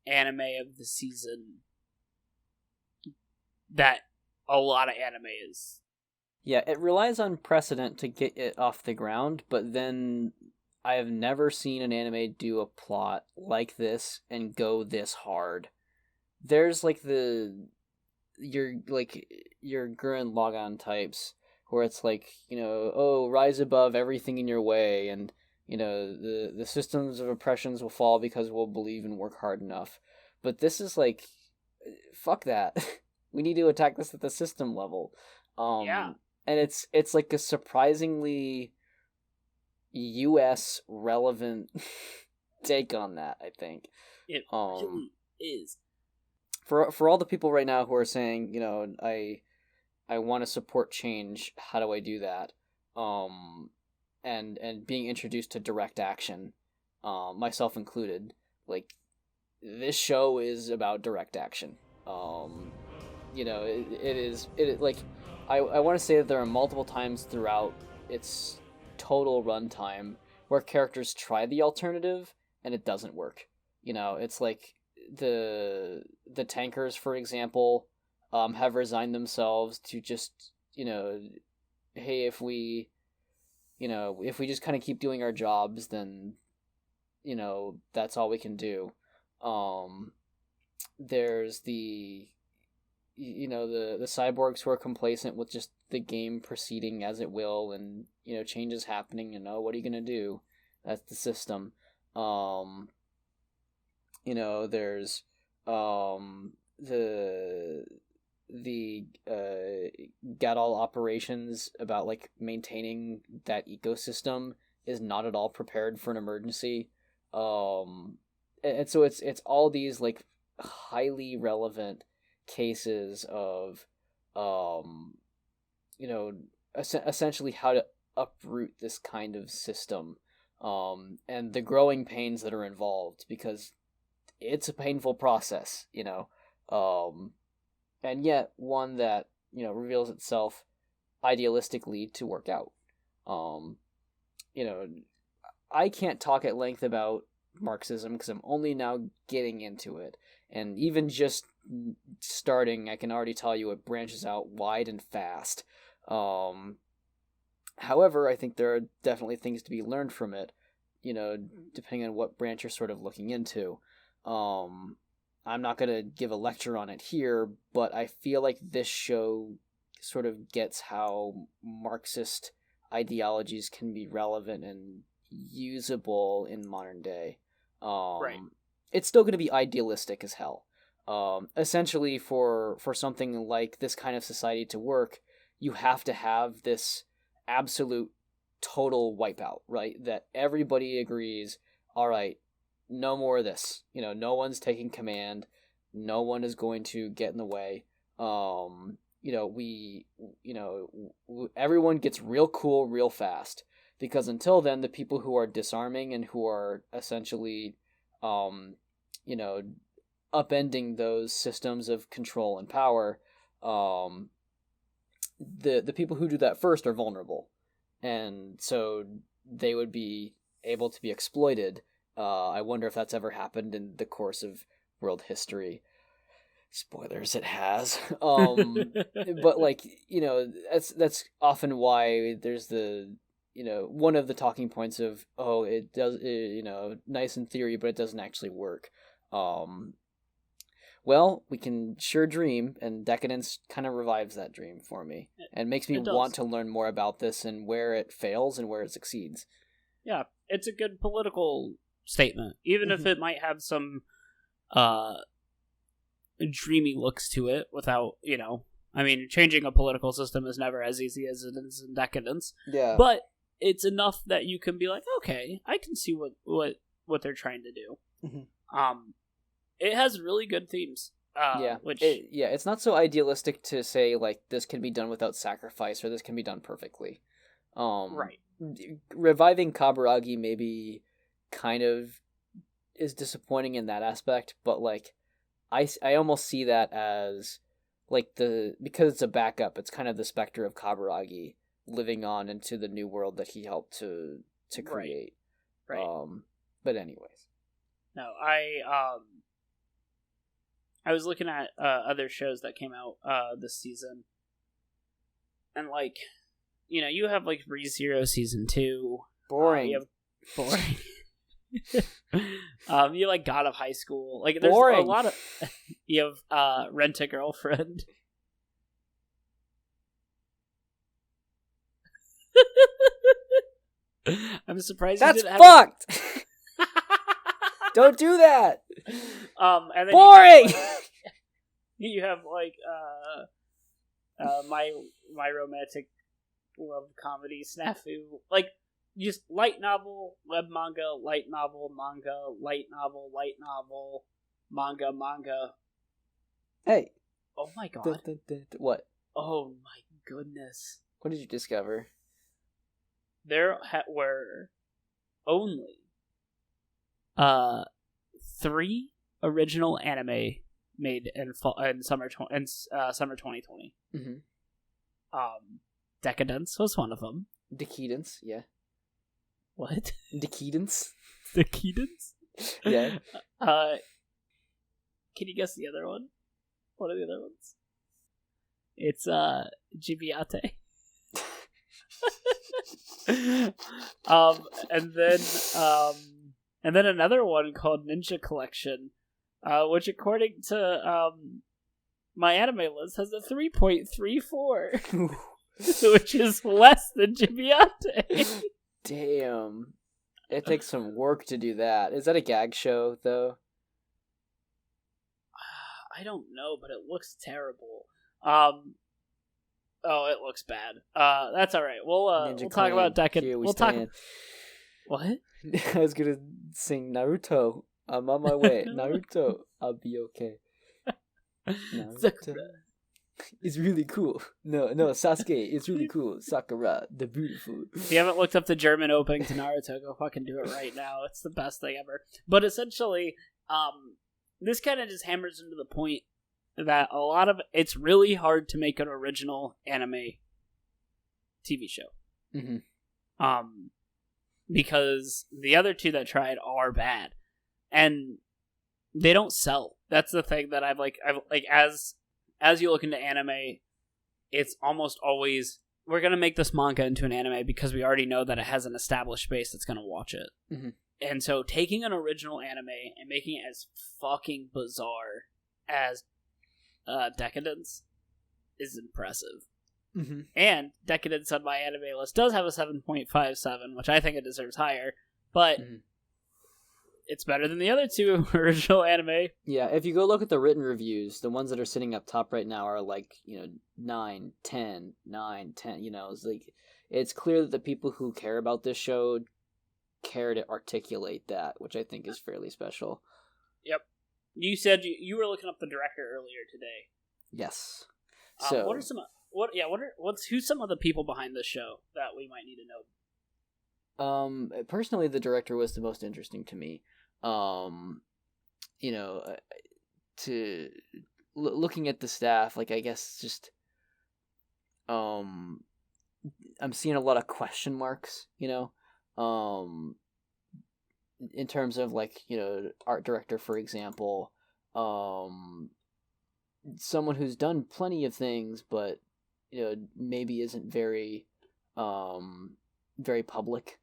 anime of the season that a lot of anime is. Yeah, it relies on precedent to get it off the ground, but then I have never seen an anime do a plot like this and go this hard. There's like your Gurren Lagann types where it's like, rise above everything in your way, and the systems of oppressions will fall because we'll believe and work hard enough. But this is like, fuck that. We need to attack this at the system level. Yeah. And it's like a surprisingly US relevant take on that, I think. It really is. For all the people right now who are saying, I want to support change, how do I do that? And being introduced to direct action, myself included, like, this show is about direct action. I want to say that there are multiple times throughout its total runtime where characters try the alternative and it doesn't work. It's like the tankers, for example, have resigned themselves to just, hey, if we just kind of keep doing our jobs, then, that's all we can do. There's the cyborgs who are complacent with just the game proceeding as it will, and, changes happening, what are you going to do? That's the system. There's the Gadol operations about, like, maintaining that ecosystem is not at all prepared for an emergency. And so it's all these, like, highly relevant cases of essentially how to uproot this kind of system, and the growing pains that are involved, because it's a painful process, and yet one that reveals itself idealistically to work out. I can't talk at length about Marxism because I'm only now getting into it. And even just starting, I can already tell you it branches out wide and fast. However, I think there are definitely things to be learned from it, depending on what branch you're sort of looking into. I'm not going to give a lecture on it here, but I feel like this show sort of gets how Marxist ideologies can be relevant and usable in modern day. Right. It's still going to be idealistic as hell. Essentially, for something like this kind of society to work, you have to have this absolute total wipeout, right? That everybody agrees, all right, no more of this. No one's taking command. No one is going to get in the way. Everyone gets real cool real fast. Because until then, the people who are disarming and who are essentially, upending those systems of control and power, the people who do that first are vulnerable, and so they would be able to be exploited. I wonder if that's ever happened in the course of world history. Spoilers, it has. But that's often why there's the one of the talking points of it does nice in theory, but it doesn't actually work. Well, we can sure dream, and Deca-Dence kind of revives that dream for me and makes me want to learn more about this and where it fails and where it succeeds. Yeah, it's a good political statement, even if it might have some dreamy looks to it without, changing a political system is never as easy as it is in Deca-Dence. Yeah. But it's enough that you can be like, okay, I can see what they're trying to do. It has really good themes. It's not so idealistic to say like this can be done without sacrifice or this can be done perfectly. Right. Reviving Kaburagi maybe kind of is disappointing in that aspect, but like I almost see that as like because it's a backup, it's kind of the specter of Kaburagi living on into the new world that he helped to create. Right. But anyways. No, I was looking at other shows that came out this season, and you have like ReZero season 2. Boring. Boring. You like God of High School. Like there's boring. A lot of you have Rent a Girlfriend. I'm surprised that's you didn't fucked. Don't do that. And then boring. You have my romantic love comedy snafu, like just light novel, web manga, light novel, manga, light novel, manga. Hey. Oh my god. What? Oh my goodness. What did you discover? There were only 3 original anime made in summer 2020. Mm-hmm. Deca-Dence was one of them. Deca-Dence, yeah. What? Deca-Dence? Deca-Dence? Yeah. Can you guess the other one? What are the other ones? It's Gibiate. And then another one called Ninja Collection, which according to my anime list has a 3.34, which is less than Gibiate. Damn. It takes some work to do that. Is that a gag show, though? I don't know, but it looks terrible. Oh, it looks bad. That's all right. We'll talk about Deca-Dence. We'll talk. What? I was gonna sing Naruto. I'm on my way. Naruto, I'll be okay. Naruto. It's really cool. No, Sasuke, it's really cool. Sakura, the beautiful. If you haven't looked up the German opening to Naruto, go fucking do it right now. It's the best thing ever. But essentially, this kind of just hammers into the point that it's really hard to make an original anime TV show. Mm-hmm. Because the other 2 that tried are bad. and they don't sell. That's the thing that I've as you look into anime, it's almost always, we're going to make this manga into an anime because we already know that it has an established base that's going to watch it. Mm-hmm. And so taking an original anime and making it as fucking bizarre as Deca-Dence is impressive. Mm-hmm. And Deca-Dence on my anime list does have a 7.57, which I think it deserves higher, but it's better than the other two original anime. Yeah, if you go look at the written reviews, the ones that are sitting up top right now are like, 9, 10, 9, 10, it's clear that the people who care about this show care to articulate that, which I think is fairly special. Yep. You said you were looking up the director earlier today. Yes. So what are some who's some of the people behind this show that we might need to know? Personally, the director was the most interesting to me. Looking at the staff, I guess just I'm seeing a lot of question marks, in terms of art director, for example, someone who's done plenty of things, but maybe isn't very very public.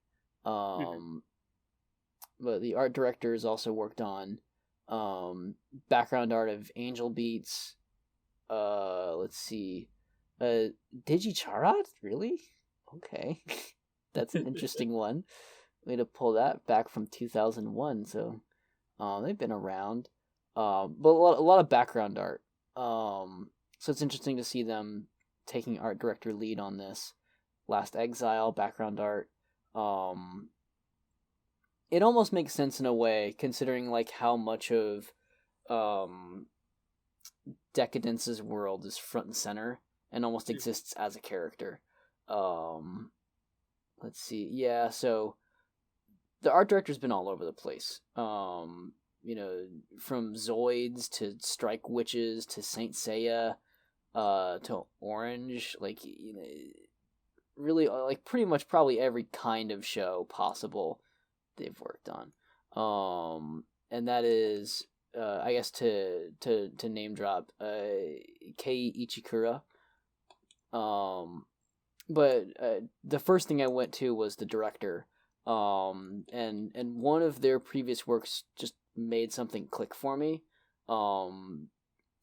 But the art director has also worked on background art of Angel Beats. Let's see, Digicharat, really? Okay. That's an interesting one. We had to pull that back from 2001, so they've been around. But a lot of background art. So it's interesting to see them taking art director lead on this. Last Exile, background art. It almost makes sense in a way, considering how much of Deca-Dence's world is front and center and almost exists as a character. Let's see. Yeah, so the art director's been all over the place. From Zoids to Strike Witches to Saint Seiya to Orange, really pretty much probably every kind of show possible they've worked on. And that is I guess to name drop Kei Ichikura. But the first thing I went to was the director. And one of their previous works just made something click for me. And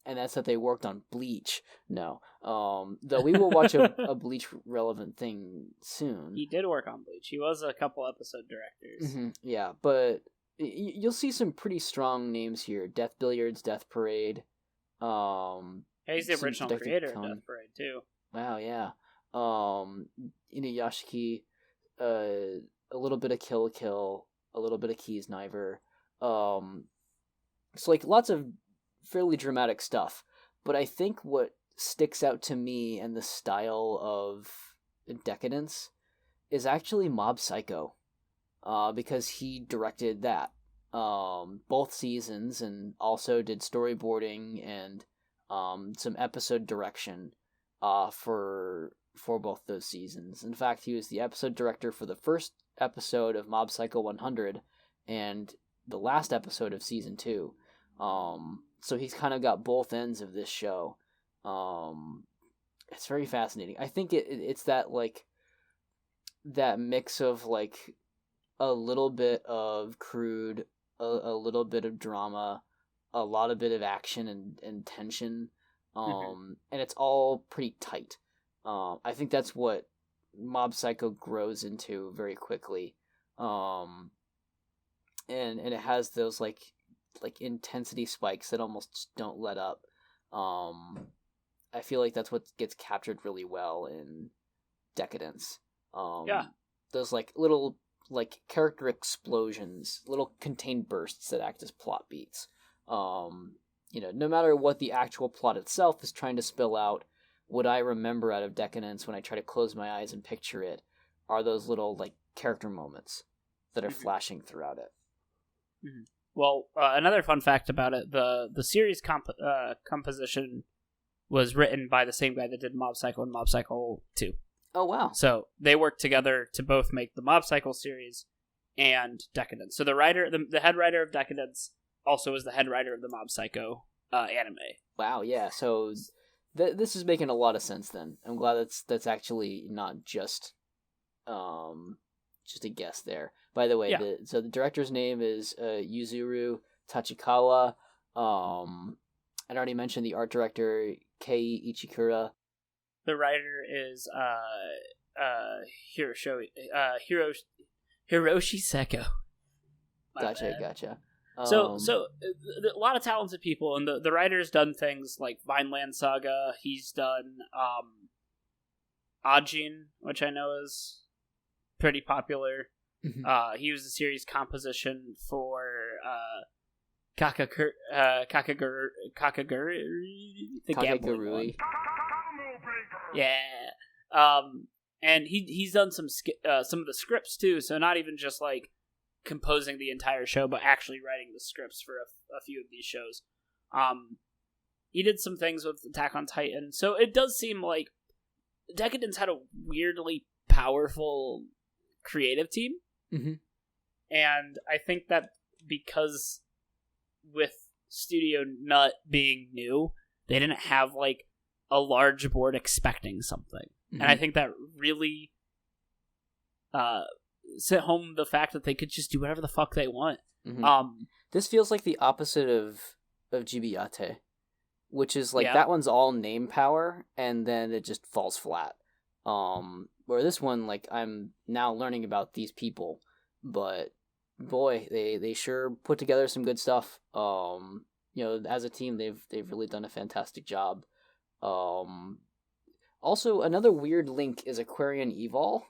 that's that they worked on Bleach. No. Though we will watch a Bleach relevant thing soon. He did work on Bleach. He was a couple episode directors. Mm-hmm. Yeah, but you'll see some pretty strong names here. Death Billiards, Death Parade. He's the original creator of Death Parade, too. Wow, yeah. Inuyashiki, a little bit of Kill la Kill, a little bit of Keys Kniver. It's lots of fairly dramatic stuff, but I think what sticks out to me and the style of Deca-Dence is actually Mob Psycho, because he directed that both seasons and also did storyboarding and some episode direction for both those seasons. In fact, he was the episode director for the first episode of Mob Psycho 100 and the last episode of season 2. So he's kind of got both ends of this show. It's very fascinating. I think it's that that mix of a little bit of crude, a little bit of drama, a lot of bit of action and tension, and it's all pretty tight. I think that's what Mob Psycho grows into very quickly, and it has those intensity spikes that almost just don't let up. I feel like that's what gets captured really well in Deca-Dence. Yeah, those little character explosions, little contained bursts that act as plot beats. No matter what the actual plot itself is trying to spill out, what I remember out of Deca-Dence when I try to close my eyes and picture it are those little character moments that are flashing throughout it. Mm-hmm. Well, another fun fact about it, the series composition was written by the same guy that did Mob Psycho and Mob Psycho 2. Oh, wow. So they worked together to both make the Mob Psycho series and Deca-Dence. So the head writer of Deca-Dence also is the head writer of the Mob Psycho anime. Wow, yeah. So this is making a lot of sense then. I'm glad that's actually not just a guess there. By the way, Yeah. the director's name is Yuzuru Tachikawa. I'd already mentioned the art director Kei Ichikura. The writer is Hiroshi Seko. Gotcha. So a lot of talented people, and the writer's done things like Vineland Saga. He's done Ajin, which I know is pretty popular. He was the series composition for Kakaguru, the gambling one. Yeah. And he's done some of the scripts too, so not even just like composing the entire show, but actually writing the scripts for a few of these shows. He did some things with Attack on Titan, so it does seem like Deca-Dence had a weirdly powerful creative team. And I think that because with Studio Nut being new, they didn't have like a large board expecting something. And I think that really sent home the fact that they could just do whatever the fuck they want. This feels like the opposite of Jibiate, which is like that one's all name power, and then it just falls flat. Where this one, like, I'm now learning about these people, but boy, they sure put together some good stuff. As a team, they've really done a fantastic job. Also, another weird link is Aquarian Evol.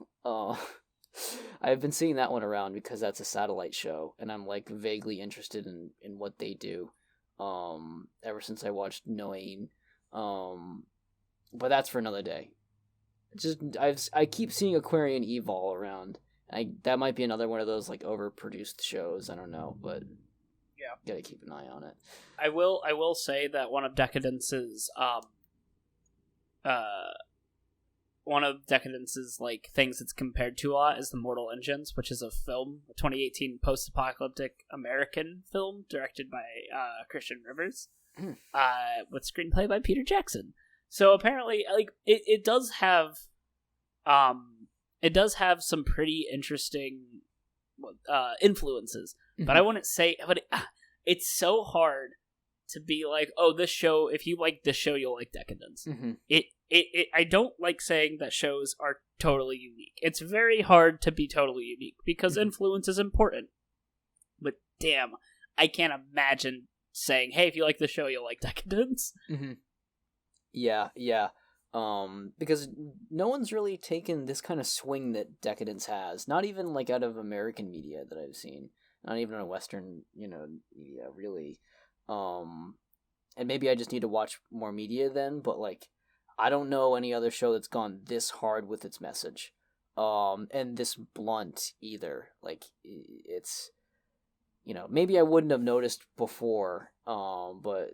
I've been seeing that one around because that's a satellite show, and I'm like vaguely interested in what they do. Ever since I watched Noain, but that's for another day. I keep seeing Aquarian Evol around. That might be another one of those like overproduced shows. I don't know, but yeah, gotta keep an eye on it. I will say that one of Deca-Dence's like things it's compared to a lot is the Mortal Engines, which is a 2018 post-apocalyptic American film directed by Christian Rivers, with screenplay by Peter Jackson. So apparently, like it does have some pretty interesting influences, but I wouldn't say. But it's so hard to be like, oh, this show. If you like this show, you'll like Deca-Dence. I don't like saying that shows are totally unique. It's very hard to be totally unique because influence is important. But damn, I can't imagine saying, hey, if you like the show, you'll like Deca-Dence. Yeah. Because no one's really taken this kind of swing that Deca-Dence has. Not even like out of American media that I've seen. Not even on Western, media, really. And maybe I just need to watch more media then, but like, I don't know any other show that's gone this hard with its message. And this blunt either. Like, it's, maybe I wouldn't have noticed before, but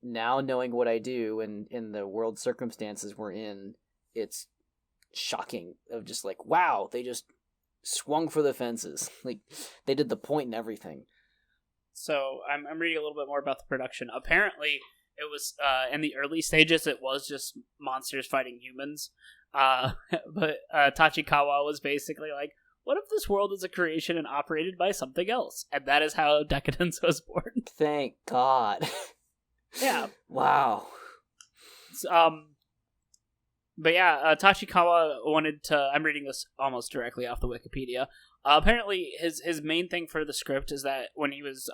now knowing what I do and in the world circumstances we're in, it's shocking of just like, wow, they just swung for the fences. Like, they did the point and everything. So I'm reading a little bit more about the production. Apparently, it was in the early stages. It was just monsters fighting humans, but Tachikawa was basically like, "What if this world is a creation and operated by something else?" And that is how Deca-Dence was born. Thank God. Yeah. Wow. But yeah, Tachikawa wanted to. I'm reading this almost directly off the Wikipedia. Apparently, his main thing for the script is that when he was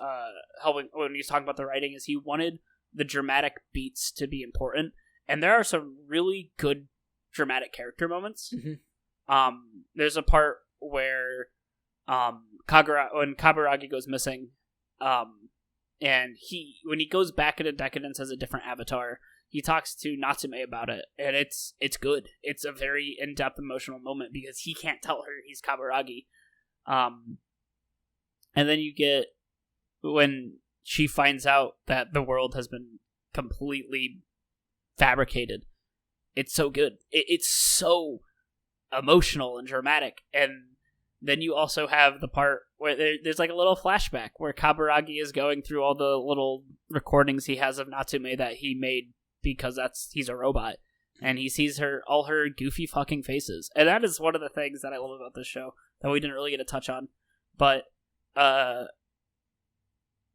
when he was talking about the writing, is he wanted the dramatic beats to be important, and there are some really good dramatic character moments. There's a part where when Kaburagi goes missing, and when he goes back into Deca-Dence as a different avatar, he talks to Natsume about it, and it's good. It's a very in-depth emotional moment because he can't tell her he's Kaburagi. And then you get when she finds out that the world has been completely fabricated. It's so good. It's so emotional and dramatic, and then you also have the part where there's like a little flashback where Kaburagi is going through all the little recordings he has of Natsume that he made because he's a robot, and he sees all her goofy fucking faces, and that is one of the things that I love about this show that we didn't really get to touch on, but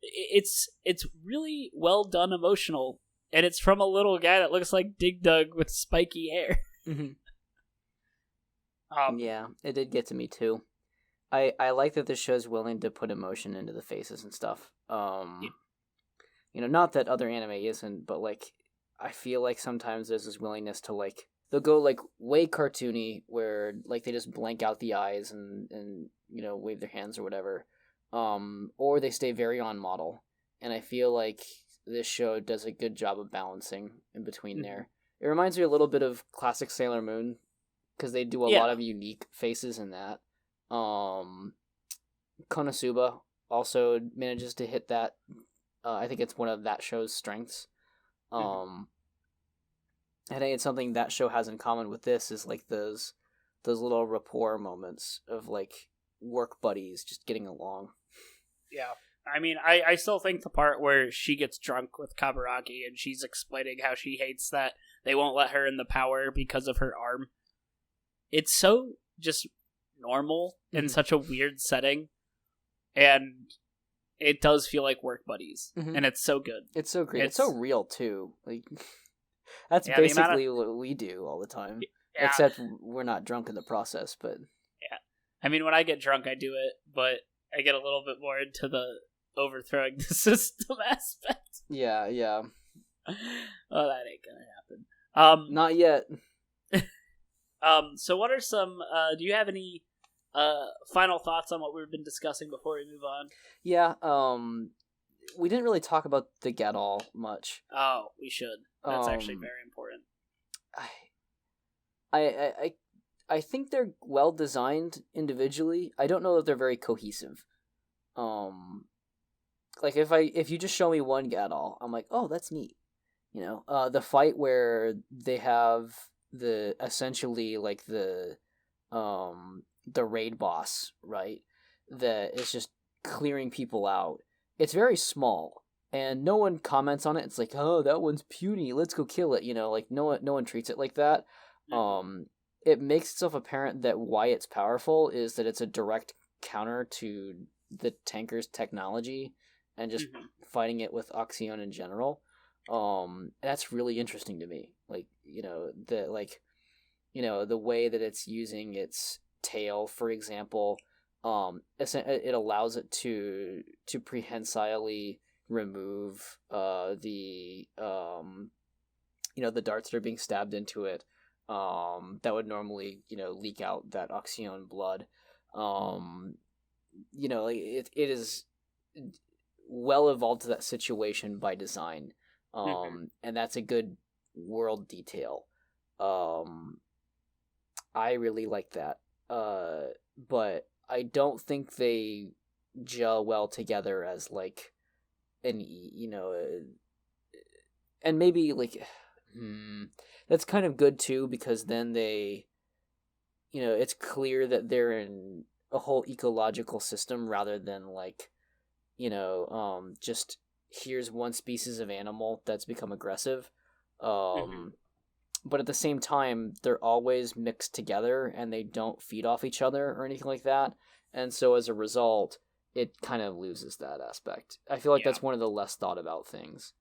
it's really well done emotional, and it's from a little guy that looks like Dig Dug with spiky hair. Mm-hmm. Yeah, it did get to me too. I like that the show's willing to put emotion into the faces and stuff. Not that other anime isn't, but like I feel like sometimes there's this willingness to like they'll go like way cartoony where like they just blank out the eyes and wave their hands or whatever. Or they stay very on model. And I feel like this show does a good job of balancing in between there. It reminds me a little bit of classic Sailor Moon, because they do a lot of unique faces in that. Konosuba also manages to hit that. I think it's one of that show's strengths. I think it's something that show has in common with this is like those little rapport moments of like work buddies just getting along. Yeah. I mean, I still think the part where she gets drunk with Kaburagi and she's explaining how she hates that they won't let her in the power because of her arm. It's so just normal in such a weird setting, and it does feel like work buddies, and it's so good. It's so great. It's so real too. Like that's basically what we do all the time, except we're not drunk in the process. But yeah, I mean, when I get drunk, I do it, but I get a little bit more into the overthrowing the system aspect. Yeah. Oh, that ain't gonna happen. Not yet. So what are some, do you have any, final thoughts on what we've been discussing before we move on? Yeah, we didn't really talk about the Get-All much. Oh, we should. That's actually very important. I think they're well designed individually. I don't know that they're very cohesive. Like if you just show me one Get-All, I'm like, oh, that's neat. The fight where they have the essentially like the raid boss, right, that is just clearing people out. It's very small and no one comments on it. It's like, oh, that one's puny, let's go kill it. Like no one treats it like that. It makes itself apparent that why it's powerful is that it's a direct counter to the tanker's technology and just fighting it with Oxyon in general. That's really interesting to me. Like, the way that it's using its tail, for example, it allows it to prehensilely remove the darts that are being stabbed into it, that would normally, leak out that Oxyon blood. It is well evolved to that situation by design. And that's a good world detail. I really like that. But I don't think they gel well together as like and maybe like that's kind of good too, because then they it's clear that they're in a whole ecological system rather than like just here's one species of animal that's become aggressive. But at the same time, they're always mixed together and they don't feed off each other or anything like that. And so as a result, it kind of loses that aspect. I feel like that's one of the less thought about things.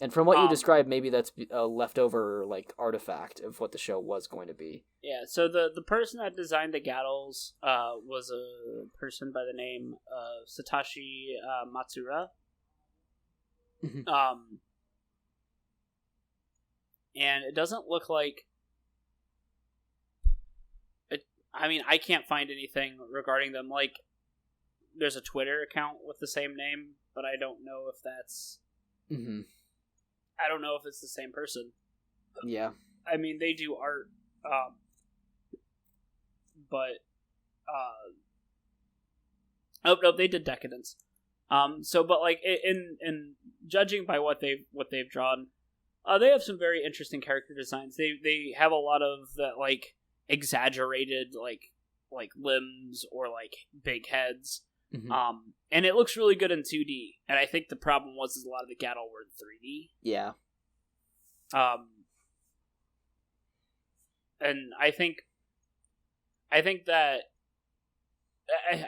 And from what you described, maybe that's a leftover like artifact of what the show was going to be. Yeah, so the person that designed the Gattles was a person by the name of Satoshi Matsura. And it doesn't look like it. I mean, I can't find anything regarding them. Like, there's a Twitter account with the same name, but I don't know if that's. I don't know if it's the same person. Yeah. I mean, they do art, but no, they did Deca-Dence. But like in judging by what they've drawn. They have some very interesting character designs. They have a lot of that like exaggerated like like limbs or like big heads. Mm-hmm. And it looks really good in 2D. And I think the problem was is a lot of the Gadol were in 3D. Yeah. And I think that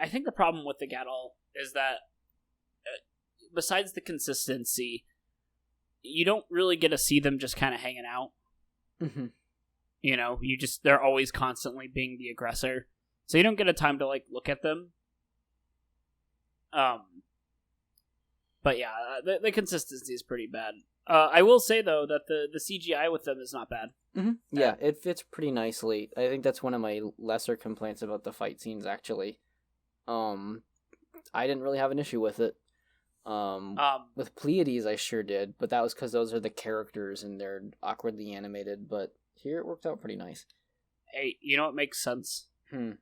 I think the problem with the Gadol is that besides the consistency, you don't really get to see them just kind of hanging out. Mm-hmm. You know, they're always constantly being the aggressor, so you don't get a time to like look at them. But yeah, the consistency is pretty bad. I will say though that the CGI with them is not bad. Mm-hmm. Yeah, it fits pretty nicely. I think that's one of my lesser complaints about the fight scenes. Actually, I didn't really have an issue with it. With Pleiades, I sure did, but that was because those are the characters and they're awkwardly animated. But here it worked out pretty nice. Hey, you know what makes sense? The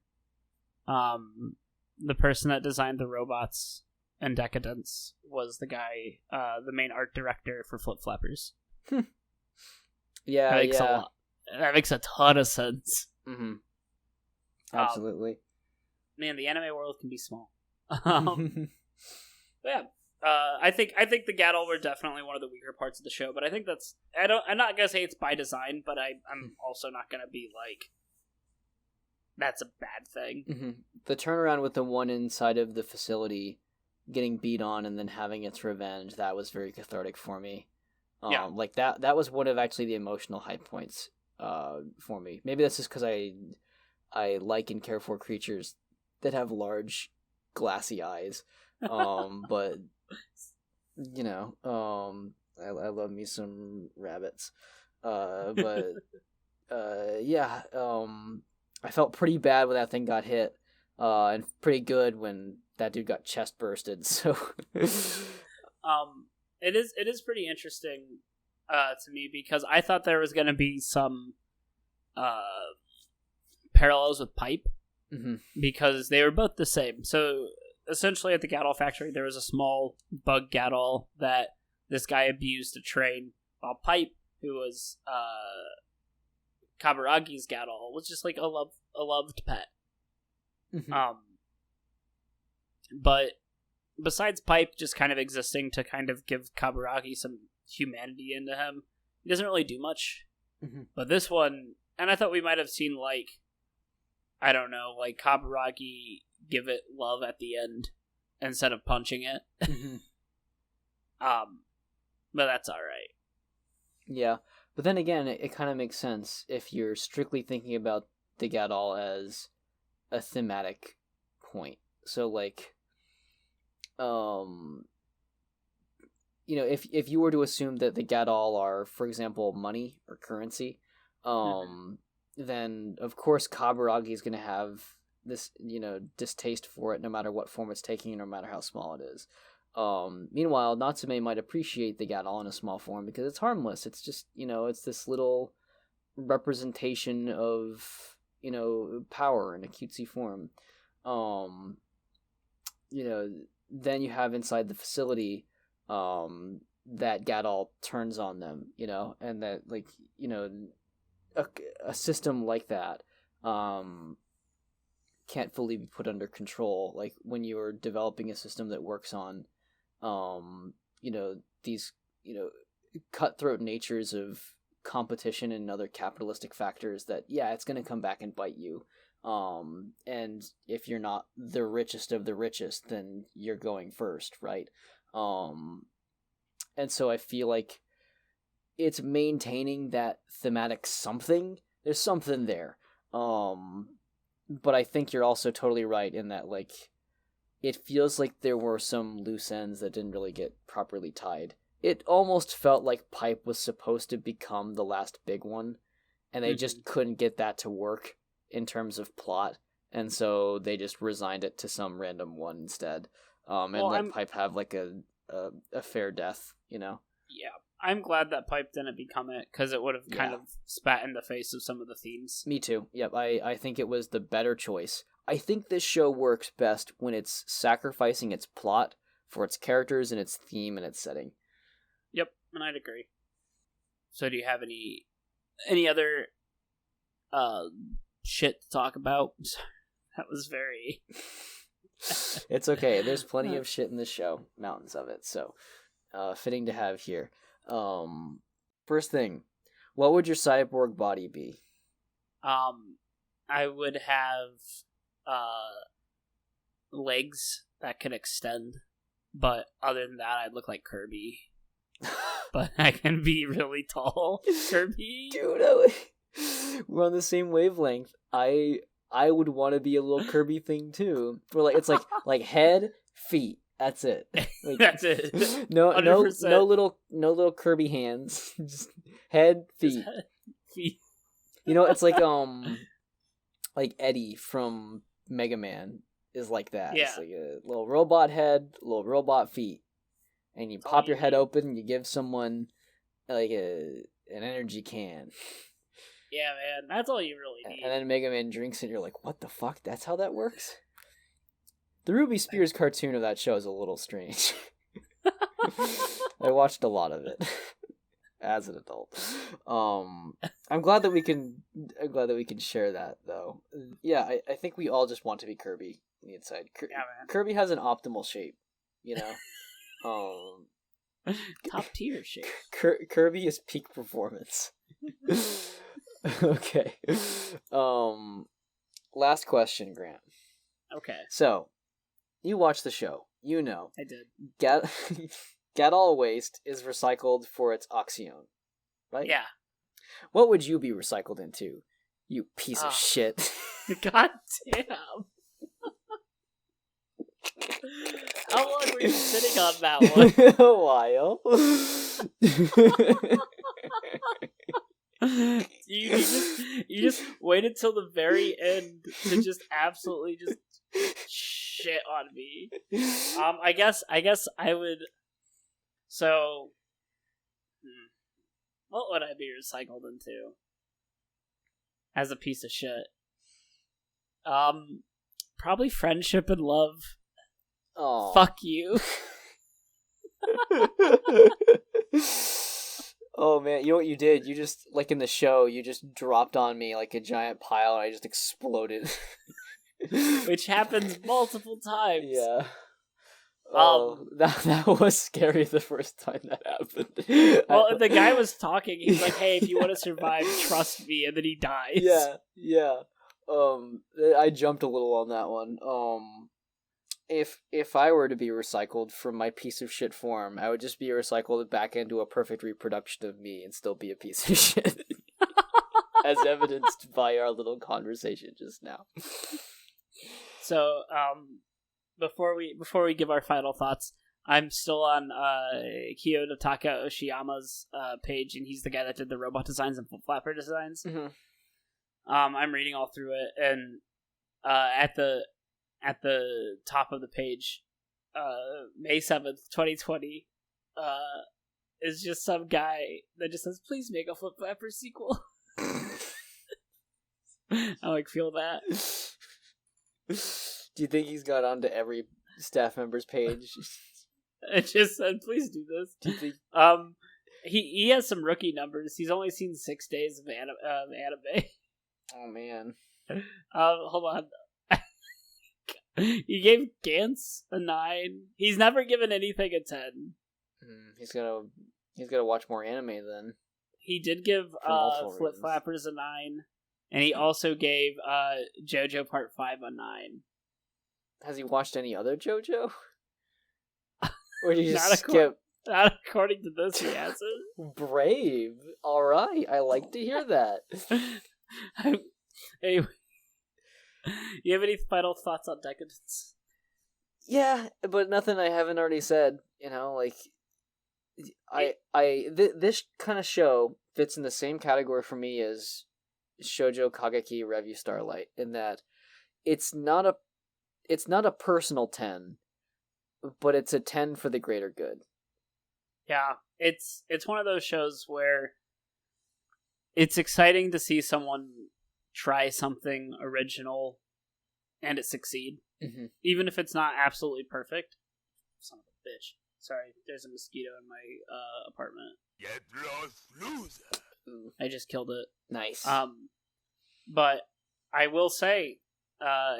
person that designed the robots and Deca-Dence was the guy, the main art director for Flip Flappers. Yeah, that makes a ton of sense. Mm-hmm. Absolutely. Man, the anime world can be small. Yeah. I think the Gadol were definitely one of the weaker parts of the show, but I think I'm not gonna say it's by design, but I'm also not gonna be like that's a bad thing. Mm-hmm. The turnaround with the one inside of the facility getting beat on and then having its revenge, that was very cathartic for me. Yeah. Like that was one of actually the emotional high points for me. Maybe that's just because I like and care for creatures that have large glassy eyes. But you know, I love me some rabbits. But yeah, I felt pretty bad when that thing got hit, and pretty good when that dude got chest bursted. So, it is pretty interesting, to me because I thought there was gonna be some, parallels with Pipe, mm-hmm. because they were both the same. So essentially, at the Gadol factory, there was a small bug Gadol that this guy abused to train, while Pipe, who was Kaburagi's Gadol, was just like a loved pet. Mm-hmm. But besides Pipe just kind of existing to kind of give Kaburagi some humanity into him, he doesn't really do much. Mm-hmm. But this one, and I thought we might have seen like, I don't know, like Kaburagi give it love at the end instead of punching it. Mm-hmm. But that's alright. Yeah, but then again, it kind of makes sense if you're strictly thinking about the Gadol as a thematic point. So, like, you know, if you were to assume that the Gadol are, for example, money or currency, then of course Kaburagi is going to have this, you know, distaste for it no matter what form it's taking, no matter how small it is. Meanwhile, Natsume might appreciate the Gadol in a small form because it's harmless. It's just, you know, it's this little representation of, you know, power in a cutesy form. You know, then you have inside the facility, that Gadol turns on them, you know, and that, like, you know, a system like that, can't fully be put under control. Like, when you're developing a system that works on, you know, these, you know, cutthroat natures of competition and other capitalistic factors that, yeah, it's going to come back and bite you. And if you're not the richest of the richest, then you're going first, right? And so I feel like it's maintaining that thematic something. There's something there. But I think you're also totally right in that, like, it feels like there were some loose ends that didn't really get properly tied. It almost felt like Pipe was supposed to become the last big one, and they just couldn't get that to work in terms of plot, and so they just resigned it to some random one instead, and let Pipe have, like, a fair death, you know? Yeah. I'm glad that Pipe didn't become it, because it would have kind of spat in the face of some of the themes. Me too. Yep, I think it was the better choice. I think this show works best when it's sacrificing its plot for its characters and its theme and its setting. Yep, and I'd agree. So do you have any other shit to talk about? That was very... It's okay. There's plenty of shit in this show. Mountains of it. So, fitting to have here. First thing, what would your cyborg body be? I would have legs that could extend, but other than that, I'd look like Kirby. But I can be really tall, Kirby. Dude, we're on the same wavelength. I would want to be a little Kirby thing too. Where it's like head, feet. That's it. Like, that's it. No little Kirby hands. Just head, feet. Feet. It's like Eddie from Mega Man is like that. Yeah. It's like a little robot head, little robot feet. And you pop your head open and you give someone like an energy can. Yeah, man, that's all you really need. And then Mega Man drinks it and you're like, what the fuck? That's how that works? The Ruby Spears cartoon of that show is a little strange. I watched a lot of it as an adult. I'm glad that we can share that though. Yeah, I think we all just want to be Kirby on the inside. Yeah, man. Kirby has an optimal shape, Top tier shape. Kirby is peak performance. Okay. Last question, Grant. Okay. So, you watch the show. I did. Get all waste is recycled for its oxyone, right? Yeah. What would you be recycled into, you piece of shit? God damn. How long were you sitting on that one? A while. You just waited till the very end to just absolutely just shit on me. I guess I would. So, what would I be recycled into as a piece of shit? Probably friendship and love. Oh, fuck you. Oh man, you know what you did? You just, like in the show, you just dropped on me like a giant pile and I just exploded. Which happens multiple times. Yeah. That was scary the first time that happened. Well, the guy was talking, he's like, hey, if you want to survive, trust me, and then he dies. Yeah. I jumped a little on that one. If I were to be recycled from my piece of shit form, I would just be recycled back into a perfect reproduction of me and still be a piece of shit. As evidenced by our little conversation just now. So, before we give our final thoughts, I'm still on Kiyotaka Oshiyama's page, and he's the guy that did the robot designs and flapper designs. Mm-hmm. I'm reading all through it, and at the top of the page, May 7th, 2020, is just some guy that just says, please make a Flip Flapper sequel. I feel that. Do you think he's got onto every staff member's page? It just said, please do this. Do you think... He has some rookie numbers. He's only seen 6 days of anime. Oh, man. Hold on. He gave Gantz a 9. He's never given anything a 10. He's gotta watch more anime then. He did give Flip Flappers a 9, and he also gave JoJo Part 5 a 9. Has he watched any other JoJo? Or did he just skip? Not according to this, he hasn't. Brave. All right, I like to hear that. Anyway. You have any final thoughts on Deca-Dence? Yeah, but nothing I haven't already said. This kind of show fits in the same category for me as Shoujo Kageki Revue Starlight, in that it's not a personal 10, but it's a 10 for the greater good. Yeah, it's one of those shows where it's exciting to see someone try something original and it succeed. Mm-hmm. Even if it's not absolutely perfect. Son of a bitch. Sorry, there's a mosquito in my apartment. Get lost, loser. I just killed it. Nice. But I will say,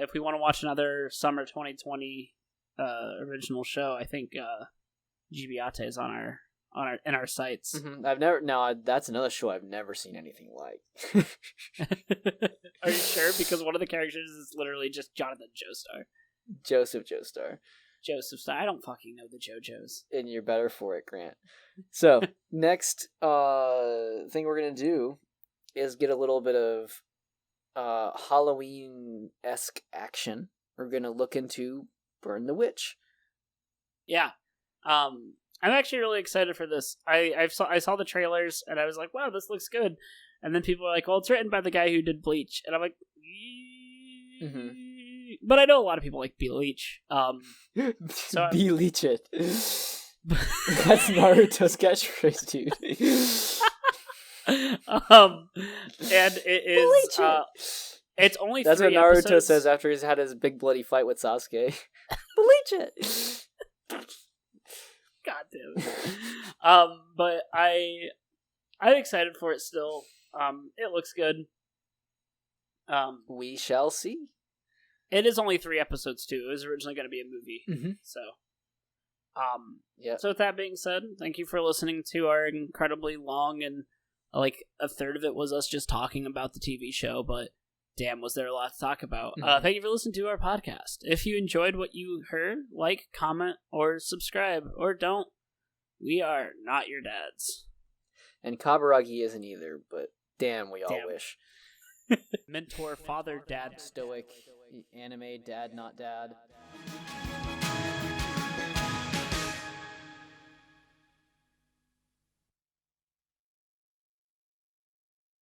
if we want to watch another summer 2020 original show, I think Gibiate is on our sites. Mm-hmm. That's another show I've never seen anything like. Are you sure? Because one of the characters is literally just Jonathan Joestar. Joseph Joestar. Joseph Star. I don't fucking know the JoJos. And you're better for it, Grant. So, next thing we're going to do is get a little bit of Halloween-esque action. We're going to look into Burn the Witch. Yeah. I'm actually really excited for this. I saw the trailers, and I was like, wow, this looks good. And then people were like, well, it's written by the guy who did Bleach. And I'm like, mm-hmm. But I know a lot of people like Bleach. So Bleach it. That's Naruto's catchphrase, dude. And it is it's only that's 3 what Naruto episodes. says after he's had his big bloody fight with Sasuke. Bleach it. God damn it. But I'm excited for it still. It looks good. We shall see. It is only 3 episodes too. It was originally going to be a movie. Mm-hmm. So yeah. So with that being said, thank you for listening to our incredibly long, and like a third of it was us just talking about the TV show, but damn, was there a lot to talk about. Mm-hmm. Thank you for listening to our podcast. If you enjoyed what you heard, like, comment, or subscribe, or don't. We are not your dads. And Kaburagi isn't either, but damn, we all wish. Mentor, father, dad. Stoic, anime, dad, not dad.